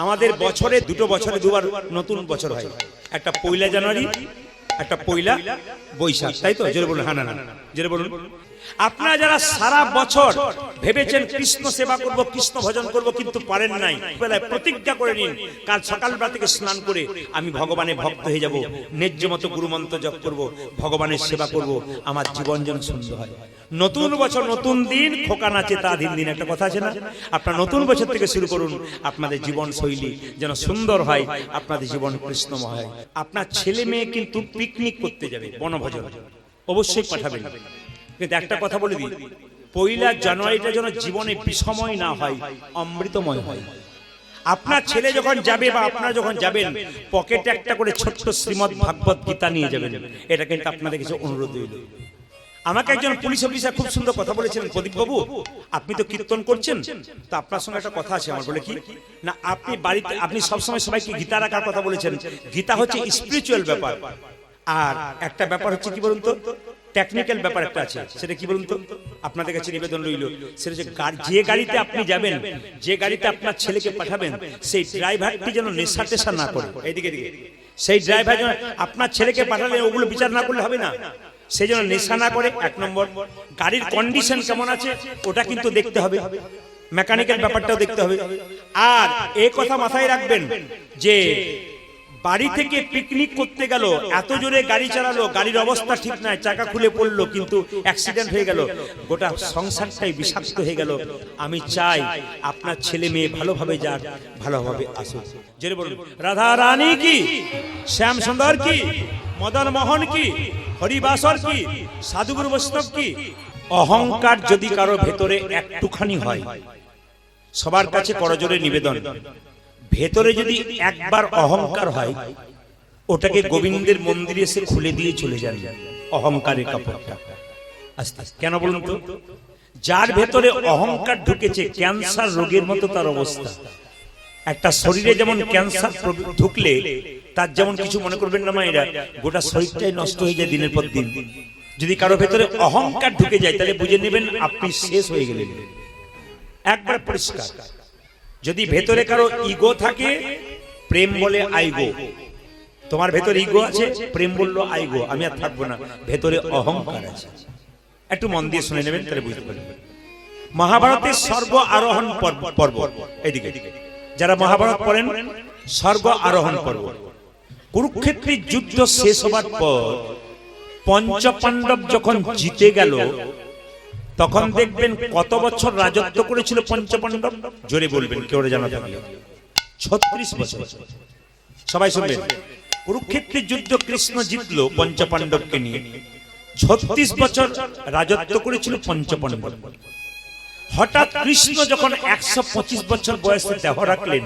আমাদের বছরে দুটো বছরে দুবার নতুন বছর হয়, একটা পয়লা জানুয়ারি, একটা পয়লা বৈশাখ, তাই তো? জোরে বলুন। হ্যাঁ না না জোরে বলুন। আপনারা যারা সারা বছর ভেবেছেন কৃষ্ণ সেবা করব, কৃষ্ণ ভজন করব, কিন্তু পারেন নাই, বেলায় প্রতিজ্ঞা করে নিন কাল সকালবেলা থেকে স্নান করে আমি ভগবানের ভক্ত হয়ে যাব, ন্যায্য মতো গুরুমন্ত্র জপ করব, ভগবানের সেবা করব, আমার জীবন যেন সুন্দর হয়। নতুন বছর নতুন দিন, খোকা নাচে তা দিন দিন, একটা কথা আছে না? আপনার নতুন বছর থেকে শুরু করুন, আপনাদের জীবন শৈলী যেন সুন্দর হয়, আপনাদের জীবন কৃষ্ণময় হয়। আপনার ছেলে মেয়ে কিন্তু পিকনিক করতে যাবে, বনভোজন, অবশ্যই পাঠাবেন। কিন্তু একটা কথা বলে দিই, পয়লা জানুয়ারিটা যেন জীবনে বিষময় না হয়, অমৃতময় হয়। আপনার ছেলে যখন যাবে বা আপনারা যখন যাবেন, পকেটে একটা করে ছোট্ট শ্রীমদ্ ভাগবত গীতা নিয়ে যাবেন, এটা কিন্তু আপনাদের কাছে অনুরোধ রইল। আমাকে একজন পুলিশ অফিসার খুব সুন্দর কথা বলেছিলেন, প্রদীপ বাবু আপনি তো কীর্তন করছেন, তো আপনার সঙ্গে একটা কথা আছে আমার। বলে কি না, আপনি বাড়িতে আপনি সবসময় সবাইকে গীতা রাখার কথা বলেছেন। গীতা হচ্ছে স্পিরিচুয়াল ব্যাপার, আর একটা ব্যাপার হচ্ছে কি বলুন তো, টেকনিক্যাল ব্যাপার একটা আছে, সেটা কি বলুন তো? আপনাদের কাছে নিবেদন রইল, সেটা যে গাড়িতে আপনি যাবেন, যে গাড়িতে আপনার ছেলেকে পাঠাবেন, সেই ড্রাইভারটি যেন নেশা টেশা না করে। এইদিকে সেই ড্রাইভার যেন আপনার ছেলেকে পাঠালে ওগুলো বিচার না করলে হবে না, সেই জন্য নেশা না করে। এক নম্বর, গাড়ির কন্ডিশন কেমন আছে ওটা কিন্তু দেখতে হবে, মেকানিক্যাল ব্যাপারটাও দেখতে হবে। আর এই কথা মাথায় রাখবেন যে বাড়ি থেকে পিকনিক করতে গেল, এত জোরে গাড়ি চালালো, গাড়ির অবস্থা ঠিক নাই, চাকা খুলে পড়লো, কিন্তু অ্যাক্সিডেন্ট হয়ে গেল, গোটা সংসারটাই বিষাক্ত হয়ে গেল। আমি চাই আপনার ছেলে মেয়ে ভালোভাবে যাক, ভালোভাবে আসুক। জোরে বলুন রাধা রানী কি, শ্যাম সুন্দর কি, মদন মোহন কি, হরিবাসর কি, সাধুগুরু বৈষ্ণব কি। অহংকার যদি কারো ভেতরে একটুখানি হয়, সবার কাছে করজোরে নিবেদন, ভেতরে যদি একবার অহংকার হয়, ওটাকে গোবিন্দের মন্দিরে এসে খুলে দিয়ে চলে যান অহংকারের কাপড়টা আস্তে আস্তে। কেন বলুন তো? যার ভেতরে অহংকার ঢুকেছে, ক্যান্সার রোগের মতো তার অবস্থা। একটা শরীরে যেমন ক্যান্সার ঢুকলে তার যেমন কিছু মনে করবেন না মায়েরা, গোটা শরীরটাই নষ্ট হয়ে যায় দিনের পর দিন। যদি কারো ভেতরে অহংকার ঢুকে যায়, তাহলে বুঝে নেবেন আপনি শেষ হয়ে গেলেন, একবার পরিষ্কার। যদি ভেতরে কারো ইগো থাকে, প্রেম বলে আইগো, তোমার ভেতরে ইগো আছে, প্রেম বললো আইগো, আমি আর থাকবো না, ভেতরে অহংকার আছে। একটু মন দিয়ে শুনে নেবেন, তাহলে বুঝতে পারবেন। মহাভারতের স্বর্গ আরোহণ পর্ব, এইদিকে যারা মহাভারত পড়েন, স্বর্গ আরোহণ পর্ব, কুরুক্ষেত্রের যুদ্ধ শেষ হবার পর পঞ্চপাণ্ডব যখন জিতে গেল, তখন দেখবেন কত বছর রাজত্ব করেছিল পঞ্চপাণ্ডব। জোরে বলবেন কেউ জানা থাকলে। 36 বছর। সবাই শুনবেন, কুরুক্ষেত্রের যুদ্ধ কৃষ্ণ জিতলো পঞ্চপাণ্ডবকে নিয়ে, 36 বছর রাজত্ব করেছিল পঞ্চপাণ্ডব। হঠাৎ কৃষ্ণ যখন 125 বছর বয়সে দেহ রাখলেন,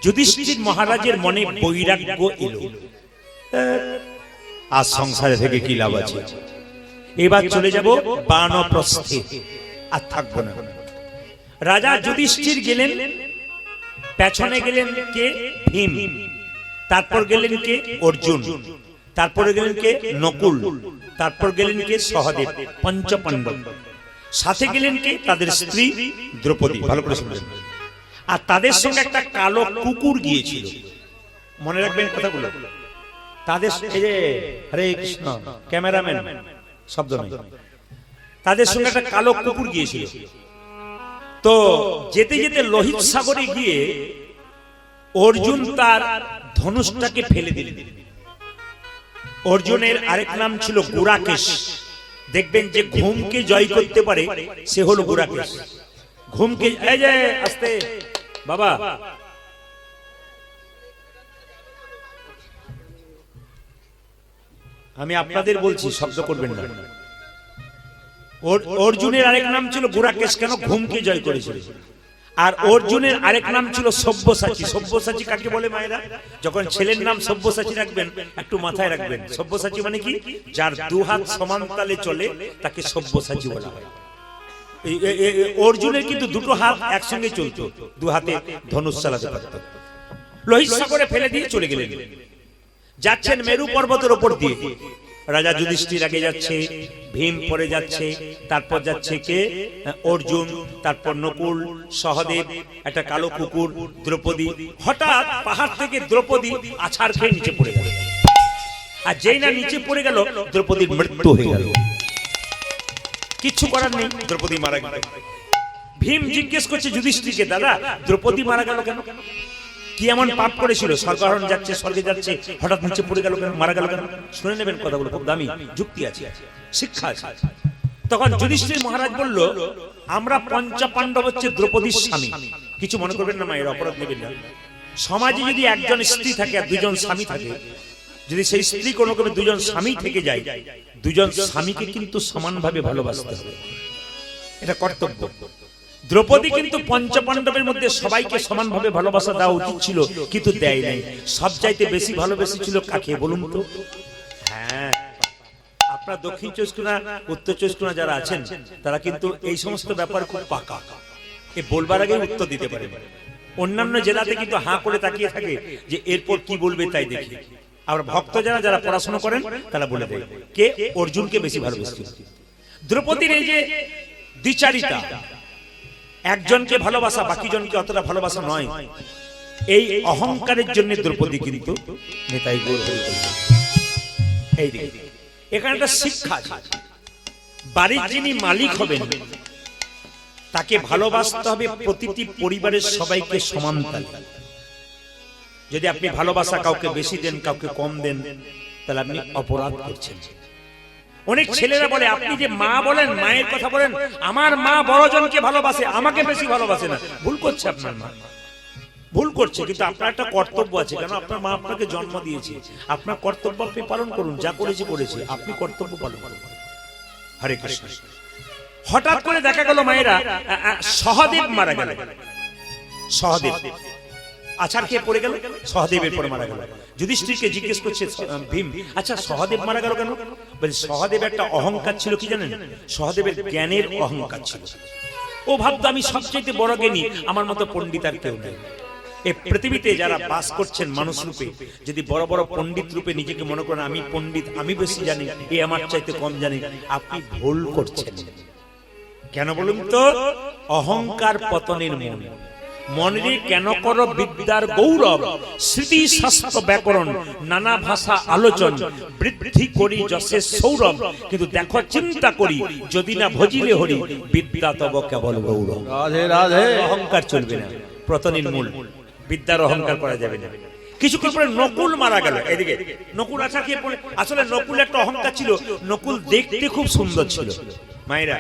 যুধিষ্ঠির মহারাজের মনে বৈরাগ্য এলো, আজ সংসারে থেকে কি লাভ আছে, এবার চলে যাব বানপ্রস্থে, আর থাকবো না। রাজা যুধিষ্ঠির গেলেন, পেছনে গেলেন কে? ভীম। তারপর গেলেন কে? অর্জুন। তারপরে গেলেন কে? নকুল। তারপর গেলেন কে? সহদেব। পঞ্চপাণ্ডব। সাথে গেলেন কে? তাদের স্ত্রী দ্রৌপদী। ভালো করে শুনবেন। আর তাদের সঙ্গে একটা কালো কুকুর গিয়েছিল, মনে রাখবেন কথাগুলো। তাদের হরে কৃষ্ণ, ক্যামেরাম্যান শব্দ নেই, তাদের সঙ্গে একটা কালো কুকুর গিয়েছিল। তো যেতে যেতে লোহিত সাগরে গিয়ে অর্জুন তার ধনুষটাকে ফেলে দিলেন। অর্জুনের আরেক নাম ছিল গুরাকেশ। দেখবেন যে ঘুমকে জয় করতে পারে, সে হলো গুরাকেশ। ঘুমকে, এই যে আস্তে বাবা, আমি আপনাদের বলছি, শব্দ করবেন না। অর্জুনের আরেক নাম ছিল গুরাকেশ, কেন? ঘুমকে জয় করেছিল। আর অর্জুনের আরেক নাম ছিল সব্যসাচী। সব্যসাচী কাকে বলে মায়েরা? যখন ছেলের নাম সব্যসাচী রাখবেন, একটু মাথায় রাখবেন, সব্যসাচী মানে কি? যার দুহাত সমান তালে চলে তাকে সব্যসাচী বলা হয়। অর্জুনের কিন্তু দুটো হাত একসঙ্গে চলতো, দু হাতে ধনুষ চালাতে পারত। লোহিত সাগরে ফেলে দিয়ে চলে গেলেন। যাচ্ছেন মেরু পর্বতের উপর দিয়ে, রাজা যুধিষ্ঠির আগে যাচ্ছে, ভীম পরে যাচ্ছে, তারপর যাচ্ছে কে? অর্জুন, তারপর নকুল, সহদেব, একটা কালো কুকুর, দ্রৌপদী। হঠাৎ পাহাড় থেকে দ্রৌপদী আছাড় খেয়ে নিচে পড়ে গেল। আর যেই না নিচে পড়ে গেল, দ্রৌপদীর মৃত্যু হয়ে গেল। কিচ্ছু করার নেই, দ্রৌপদী মারা গেল। ভীম জিজ্ঞেস করছে যুধিষ্ঠিরকে, দাদা দ্রৌপদী মারা গেল কেন? কি এমন পাপ করেছিল? স্বর্গারোহণ যাচ্ছে, স্বর্গে যাচ্ছে, হঠাৎ নিচে পড়ে গেল কেন, মারা গেল কেন? শুনে নেবেন কথাগুলো, খুব দামি যুক্তি আছে, শিক্ষা আছে। তখন যুধিষ্ঠির মহারাজ বলল, আমরা পঞ্চপাণ্ডব হচ্ছে দ্রৌপদীর স্বামী। কিছু মনে করবেন না, মায়ের অপরাধ নেবেন না। সমাজে যদি একজন স্ত্রী থাকে আর দুজন স্বামী থাকে, যদি সেই স্ত্রী কোনো ক্রমে দুজন স্বামী থেকে যায়, দুজন স্বামীকে কিন্তু সমানভাবে ভালোবাসতে হবে, এটা কর্তব্য। দ্রৌপদী কিন্তু পঞ্চপাণ্ডবের মধ্যে সবাইকে সমানভাবে ভালোবাসা দেওয়া উচিত ছিল, কিন্তু দেয় নাই। সবচাইতে বেশি ভালোবেসেছিল কাকে বলুন তো? হ্যাঁ, আপনার দক্ষিণ চব্বিশ পরগনা, উত্তর চব্বিশ পরগনা যারা আছেন, তারা কিন্তু এই সমস্ত ব্যাপার খুব পাকা, এ বলবার আগে উত্তর দিতে পারে। অন্যান্য জেলাতে কিন্তু হাঁ করে তাকিয়ে থাকে যে এরপর কি বলবে তাই দেখি। আর ভক্ত যারা যারা পড়াশোনা করেন তারা বলে দেয় কে অর্জুনকে বেশি ভালোবেসেছিল। দ্রৌপদীর এই যে দ্বিচারিতা, একজনকে ভালোবাসা, বাকি জনকে অতটা ভালোবাসা নয়, এই অহংকারের জন্য দ্রৌপদী কিন্তু নেতাই গৌর হয়ে গেল। এই দিকে এখানে একটা শিক্ষা আছে, বাড়ির যিনি মালিক হবেন তাকে ভালোবাসতে হবে প্রতিটি পরিবারের সবাইকে সমান তালে। যদি আপনি ভালোবাসা কাউকে বেশি দেন, কাউকে কম দেন, তাহলে আপনি অপরাধ করছেন। অনেক ছেলেরা বলে, আপনি যে মা বলেন, মায়ের কথা বলেন, আমার মা বড়জনকে ভালোবাসে, আমাকে বেশি ভালোবাসে না। ভুল করছে আপনার মা, ভুল করছে। কিন্তু আপনার একটা কর্তব্য আছে, কেন আপনার মা আপনাকে জন্ম দিয়েছে, আপনার কর্তব্য আপনি পালন করুন। যা করেছে করেছে, আপনি কর্তব্য পালন করুন। হরে কৃষ্ণ। হঠাৎ করে দেখা গেল মায়েরা, সহদেব মারা গেল। সহদেব আছাড় খেয়ে পড়ে গেল, সহদেবের পরে মারা গেল। যুধিষ্ঠিরকে জিজ্ঞেস করছে ভীম, আচ্ছা সহদেব মারা গেল কেন? বলে সহদেব একটা অহংকার ছিল, কি জানেন? সহদেবের জ্ঞানের অহংকার ছিল। ও ভাবতো আমি সবচেয়ে বড় জ্ঞানী, আমার মতো পণ্ডিত আর কেউ নেই। এই পৃথিবীতে যারা বাস করছেন মানুষ রূপে, যদি বড় বড় পণ্ডিত রূপে নিজেকে মনে করেন আমি পণ্ডিত, আমি বেশি জানি, এ আমার চাইতে কম জানি, আপনি ভুল করছেন। কেন বলুন তো? অহংকার পতনের মূল। মনে কেন করো বিদ্যার গৌরব, স্মৃতি শাস্ত্র ব্যাকরণ, নানা ভাষা আলোচন, বৃদ্ধি করি যশের সৌরভ। কিন্তু দেখো চিন্তা করি, যদি না ভজিলে হরি, বিদ্যা তব কেবল গৌরব। রাধে রাধে। অহংকার চলবে না, পতনের মূল। বিদ্যার অহংকার করা যাবে না। কিছুক্ষণ পরে নকুল মারা গেল। এদিকে নকুল আছাড় খেয়ে পড়ে। আসলে নকুল একটা অহংকার ছিল, নকুল দেখতে খুব সুন্দর ছিল। মায়েরা,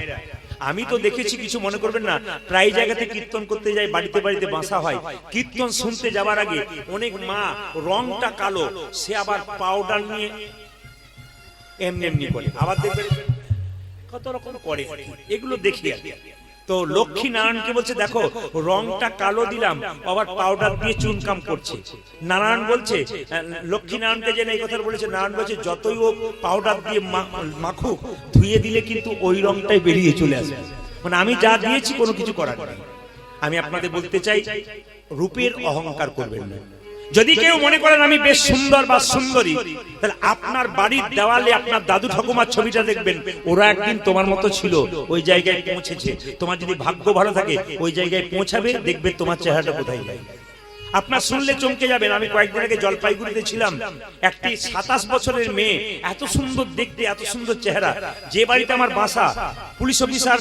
আমি তো দেখেছি, কিছু মনে করবেন না, প্রায় জায়গাতে কীর্তন করতে যাই, বাড়িতে বাড়িতে বাসা হয়, কীর্তন শুনতে যাওয়ার আগে অনেক মা রংটা কালো, সে আবার পাউডার নিয়ে এমনি এমনি করে, আবার দেখবেন কত রকম করে, এগুলো দেখি। তো লক্ষ্মী নারায়ণকে বলছে, দেখো রংটা কালো দিলাম, আবার পাউডার দিয়ে চুনকাম করছে। নারায়ণ বলছে, লক্ষ্মী নারায়ণকে যেন এই কথা বলেছে, নারায়ণ বলছে যতই ও পাউডার দিয়ে মাখুক, ধুয়ে দিলে কিন্তু ওই রংটাই বেরিয়ে চলে আসবে। মানে আমি যা দিয়েছি কোনো কিছু করার নেই। আমি আপনাদের বলতে চাই, রূপের অহংকার করবেন না। যদি কেউ মনে করেন আমি বেশ সুন্দর বা সুন্দরী, তাহলে আপনার বাড়ির দেওয়ালে আপনার দাদু ঠাকুমার ছবিটা দেখবেন, ওরা একদিন তোমার মতো ছিল, ওই জায়গায় পৌঁছেছে। তোমার যদি ভাগ্য ভালো থাকে, ওই জায়গায় পৌঁছাবে, দেখবে তোমার চেহারাটা কোথায় যায়। আপনার শুনলে চমকে যাবেন। আমি কয়েকদিন আগে জলপাইগুড়িতে ছিলাম, একটি 27 বছরের মেয়ে, এত সুন্দর দেখতে, এত সুন্দর চেহারা। যে বাড়িতে আমার বাসা, পুলিশ অফিসার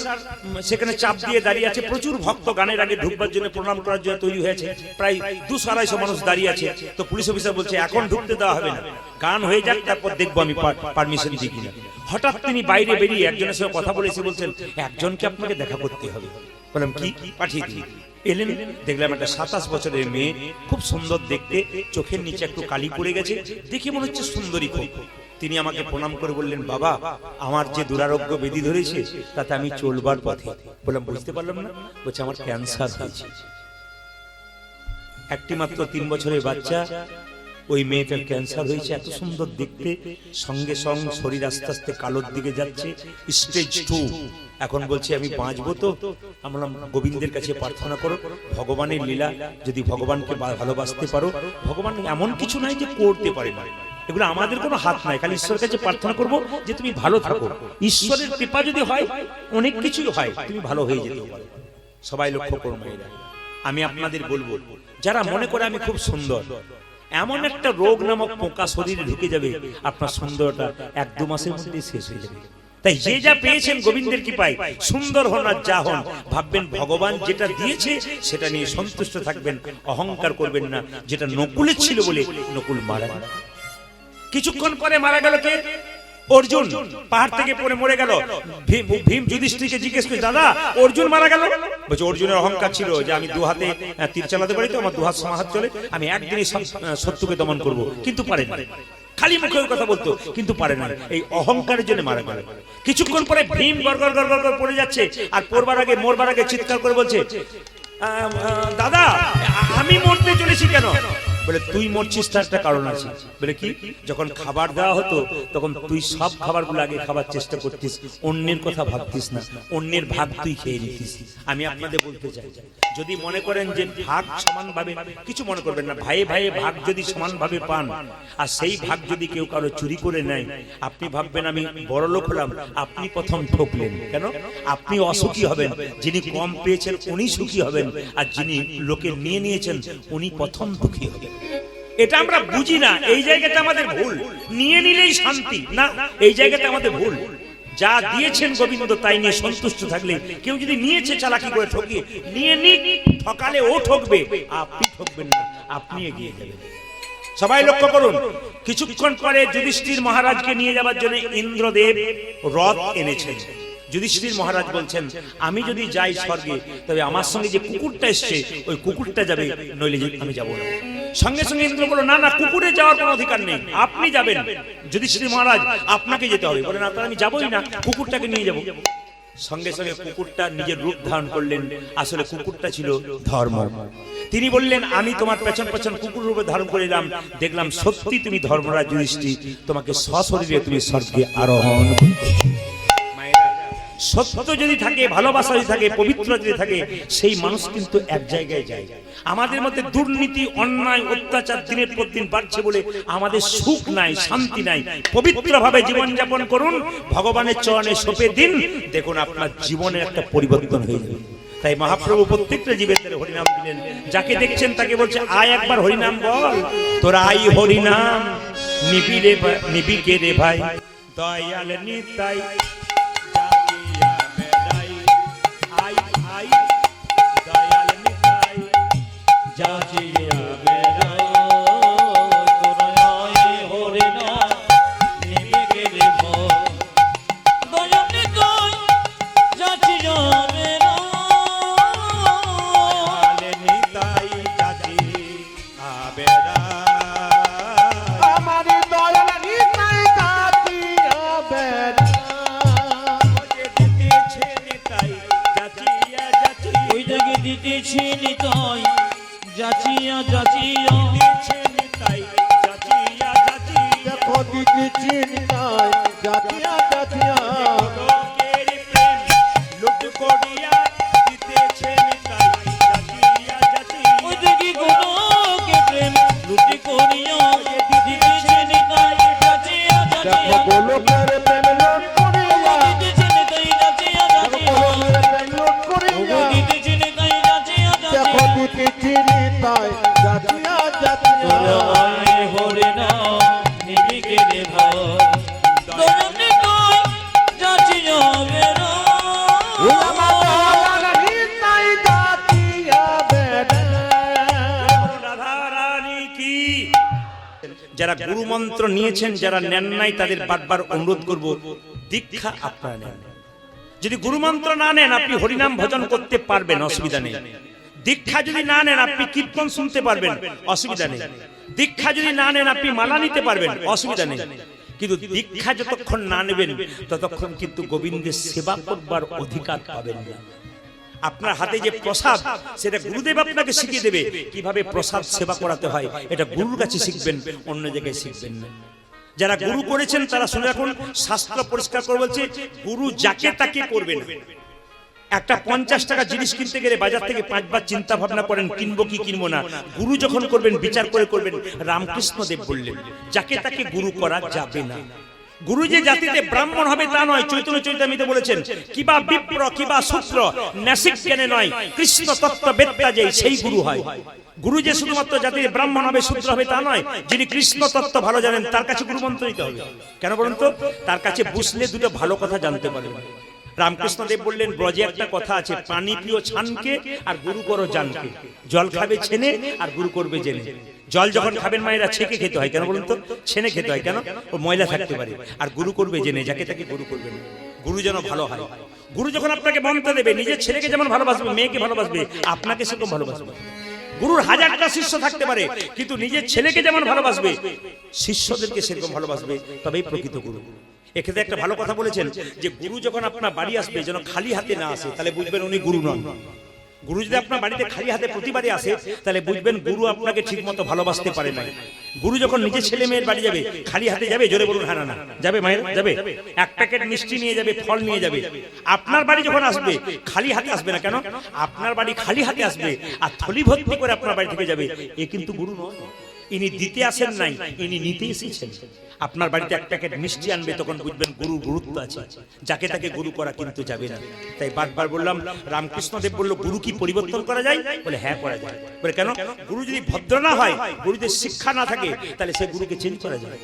সেখানে চাপ দিয়ে দাঁড়িয়ে আছে, প্রচুর ভক্ত গানের আগে ঢুকবার জন্য, প্রণাম করার জন্য তৈরি হয়েছে, প্রায় 200-250 মানুষ দাঁড়িয়ে আছে। তো পুলিশ অফিসার বলছে এখন ঢুকতে দেওয়া হবে না, গান হয়ে যাক, তারপর দেখবো আমি পারমিশন দিই কিনা। হঠাৎ তিনি বাইরে বেরিয়ে একজনের সঙ্গে কথা বলেছে, বলছেন একজনকে আপনাকে দেখা করতে হবে। বললাম কি? পাঠিয়ে দিই। এলেন, দেখলাম একটা 27 বছরের মেয়ে, খুব সুন্দর দেখতে, চোখের নিচে একটু কালি পড়ে গেছে, দেখে মনে হচ্ছে সুন্দরী খুব। তিনি আমাকে প্রণাম করে বললেন, বাবা আমার যে দুরারোগ্য ব্যাধি ধরেছে, তাতে আমি চলবার পথে। বললাম বুঝতে পারলাম না। বলছে আমার ক্যান্সার হয়েছে। একটি মাত্র 3 বছরের বাচ্চা, ওই মেয়েটার ক্যান্সার হয়েছে। এত সুন্দর দেখতে, সঙ্গে সঙ্গে শরীর আস্তে আস্তে কালোর দিকে যাচ্ছে, স্টেজ 2। এখন বলছে আমি বাঁচবো তো? আমরা গোবিন্দের কাছে প্রার্থনা করো, ভগবানের লীলা, যদি ভগবানকে ভালোবাসতে পারো, ভগবান এমন কিছু নাই যে করতে পারে না। এগুলো আমাদের কোনো হাত নাই, খালি ঈশ্বরের কাছে প্রার্থনা করব যে তুমি ভালো থাকো। ঈশ্বরের কৃপা যদি হয় অনেক কিছুই হয়, তুমি ভালো হয়ে যেতে পারো। সবাই লক্ষ্য করুন ভাইরা, আমি আপনাদের বলবো যারা মনে করে আমি খুব সুন্দর, এমন একটা রোগ নামক পোকা শরীরে ঢুকে যাবে, আপনার সুন্দরটা 1-2 মাসের মধ্যে শেষ হয়ে যাবে। তাই যে যা পেয়েছেন গোবিন্দের কৃপায়, সুন্দর হন আর যা হন, ভাববেন ভগবান যেটা দিয়েছে সেটা নিয়ে সন্তুষ্ট থাকবেন, অহংকার করবেন না। যেটা নকুলের ছিল বলে নকুল মারা গেল। কিছুক্ষণ পরে মারা গেল কে? অর্জুন। পাহাড় থেকে পড়ে মরে গেল। ভীম যুধিষ্ঠিরকে জিজ্ঞেস করে, দাদা অর্জুন মারা গেল? বলছে অর্জুনের অহংকার ছিল যে আমি 2 হাতে তীর চালাতে পারি, তো আমার 2 হাত সমাহাত চলে, আমি একদিনই শত্রুকে দমন করব, কিন্তু পারে না। খালি মুখে ওই কথা বলতো, কিন্তু পারে না। এই অহংকারের জন্য মারা গেল। কিছুক্ষণ পরে ভীম গড়গড় গড়গড় করে পড়ে যাচ্ছে, আর মরবার আগে চিৎকার করে বলছে, দাদা আমি মরতে চলেছি কেন? বলে তুই মরছিস তার একটা কারণ আছে। বলে কি? যখন খাবার দেওয়া হতো তখন তুই সব খাবারগুলো আগে খাবার চেষ্টা করতিস, অন্যের কথা ভাবতিস না, অন্যের ভাগ তুই খেয়ে নিতিস। আমি আপনাদের বলতে চাই, যদি মনে করেন যে ভাগ সমানভাবে, কিছু মনে করবেন না, ভাইয়ে ভাইয়ে ভাগ যদি সমানভাবে পান, আর সেই ভাগ যদি কেউ কারো চুরি করে নেয়, আপনি ভাববেন আমি বড় লোক হলাম, আপনি প্রথম ঠকলেন। কেন? আপনি অসুখী হবেন, যিনি কম পেয়েছেন উনি সুখী হবেন, আর যিনি লোকে নিয়ে নিয়েছেন উনি প্রথম দুঃখী হবেন। এটা আমরা বুঝি না, এই জায়গাটা আমাদের ভুল। নিয়ে নিলেই শান্তি না, এই জায়গাটা আমাদের ভুল। যা দিয়েছেন গোবিন্দ তাই নিয়ে সন্তুষ্ট থাকলে, কেউ যদি নিয়েছে চালাকি করে ঠকিয়ে, নিয়ে নিক, ঠকালে ও ঠকবে, আপনি ঠকবেন না, আপনি এগিয়ে যাবেন। সবাই লক্ষ্য করুন, কিছুক্ষণ পরে যুধিষ্ঠির মহারাজকে নিয়ে যাবার জন্য ইন্দ্রদেব রথ এনেছেন। যুধিষ্ঠির মহারাজ বলছেন, আমি যদি যাই স্বর্গে, তবে আমার সঙ্গে যে কুকুরটা এসছে ওই কুকুরটা যাবে, নইলে আমি যাব না। সঙ্গে সঙ্গে ইন্দ্র বলল, না না, কুকুরে যাওয়ার কোনো অধিকার নেই, আপনি যাবেন। যুধিষ্ঠির মহারাজ, আপনাকে যেতে হবে। বলে, না তাহলে আমি যাবোই না, কুকুরটাকে নিয়ে যাব। সঙ্গে সঙ্গে কুকুরটা নিজের রূপ ধারণ করলেন। আসলে কুকুরটা ছিল ধর্ম। তিনি বললেন, আমি তোমার পেছন পেছন কুকুর রূপে ধারণ করে এলাম, দেখলাম সত্যি তুমি ধর্মরাজ যুধিষ্ঠির, তোমাকে সশরীরে তুমি স্বর্গে আরোহণ করতে। সত্য যদি থাকে, ভালোবাসা যদি থাকে, পবিত্রতা যদি থাকে, সেই মানুষ কিন্তু এক জায়গায় যায়। আমাদের মধ্যে দুর্নীতি, অন্যায়, অত্যাচার দিনের পর দিন বাড়ছে বলে আমাদের সুখ নাই, শান্তি নাই। পবিত্রভাবে জীবনযাপন করুন, ভগবানের চরণে সঁপে দিন, দেখুন আপনার জীবনের একটা পরিবর্তন হয়ে যাবে। তাই মহাপ্রভু প্রত্যেকটা জীবের হরিনাম দিলেন। যাকে দেখছেন তাকে বলছে, আয় একবার হরিনাম বল, তোরা আই হরিনাম নিবি কে রে ভাই, দয়াল নিতাই যারা গুরু মন্ত্র নিয়েছেন, যারা নেন নাই, তাদের বারবার অনুরোধ করব, দীক্ষা আপনারা নেন। যদি গুরু মন্ত্র না নেন, আপনি হরিনাম ভজন করতে পারবেন, অসুবিধা নেই। দীক্ষা যদি না নেন, আপনি কীর্তন শুনতে পারবেন, অসুবিধা নেই। দীক্ষা যদি না নেন, আপনি মালা নিতে পারবেন, অসুবিধা নেই। কিন্তু দীক্ষা যতক্ষণ না নেবেন, ততক্ষণ কিন্তু গোবিন্দের সেবা করবার অধিকার পাবেন না। আপনার হাতে যে প্রসাদ, সেটা গুরুদেব আপনাকে শিখিয়ে দেবে কিভাবে প্রসাদ সেবা করাতে হয়। এটা গুরুর কাছে শিখবেন, অন্য জায়গায় শিখবেন না। যারা গুরু করেছেন তারা শুনে রাখুন, শাস্ত্র পরিষ্কার করে বলছে, গুরু যাকে তাকে করবে না। একটা 50 টাকা জিনিস কিনতে গেলে বাজার থেকে 5 বার চিন্তা ভাবনা করেন কিনবো কি কিনবো না। গুরু যখন করবেন বিচার করে করবেন। রামকৃষ্ণ দেব বললেন যাকে তাকে গুরু করা যাবে না। গুরু যে জাতিতে ব্রাহ্মণ হবে তা নয়। চৈতন্য চৈতামিতে বলেছেন কিবা বিপ্র কিবা শূদ্র নাসিক জ্ঞানে নয় কৃষ্ণ তত্ত্ব বেত্তা যেই সেই গুরু হয়। গুরু যে শুধুমাত্র জাতির ব্রাহ্মণ হবে শূদ্র হবে তা নয়, যিনি কৃষ্ণ তত্ত্ব ভালো জানেন তার কাছে গুরু মন্ত্র নিতে হবে। কেন বলুন তো? তার কাছে বসলে দুটো ভালো কথা জানতে পারবেন। রামকৃষ্ণ দেব বললেন ব্রজে একটা কথা আছে, পানি পিও ছানকে আর গুরু করো জানকে। জল খাবে ছেনে আর গুরু করবে জেনে। জল যখন খাবেন মায়েরা ছেঁকে খেতে হয়, কেন বলুন তো? ছেনে খেতে হয় কেন? ও ময়লা থাকতে পারে। আর গুরু করবে জেনে, যাকে তাকে গুরু করবেন। গুরু যেন ভালো হয়। গুরু যখন আপনাকে মন্ত্র দেবে, নিজের ছেলেকে যেমন ভালোবাসবে, মেয়েকে ভালোবাসবে, আপনাকে সেরকম ভালোবাসবে। গুরুর 1000টা শিষ্য থাকতে পারে, কিন্তু নিজের ছেলেকে যেমন ভালোবাসবে শিষ্যদেরকে সেরকম ভালোবাসবে, তবেই প্রকৃত গুরু। এক্ষেত্রে একটা ভালো কথা বলেছেন যে গুরু যখন আপনার বাড়ি আসবে যেন খালি হাতে না আসে, তাহলে বুঝবেন উনি গুরু নন। গুরু যদি আপনার বাড়িতে খালি হাতে প্রতিবারে আসে তাহলে বুঝবেন গুরু আপনাকে ঠিকমতো ভালোবাসতে পারে না। গুরু যখন নিজের ছেলে মেয়ের বাড়ি যাবে খালি হাতে যাবে, জোরে বলুন হ্যাঁ না যাবে, মায়ের যাবে, এক প্যাকেট মিষ্টি নিয়ে যাবে, ফল নিয়ে যাবে। আপনার বাড়ি যখন আসবে খালি হাতে আসবে না। কেন? আপনার বাড়ি খালি হাতে আসবে আর থলি ভর্তি করে আপনার বাড়ি থেকে যাবে। এ কিন্তু গুরু নয়। ইনি দিতে আসেন নাই, ইনি নিতে এসেছেন। আপনার বাড়িতে এক প্যাকেট মিষ্টি আনবে, তখন বুঝবেন গুরুর গুরুত্ব আছে। যাকে তাকে গুরু করা কিন্তু যাবে না। তাই বারবার বললাম, রামকৃষ্ণ দেব বলল গুরু কি পরিবর্তন করা যায়? বলে হ্যাঁ করা যায়। বলে কেন? গুরু যদি ভদ্র না হয়, গুরুদের শিক্ষা না থাকে, তাহলে সে গুরুকে চেঞ্জ করা যায়।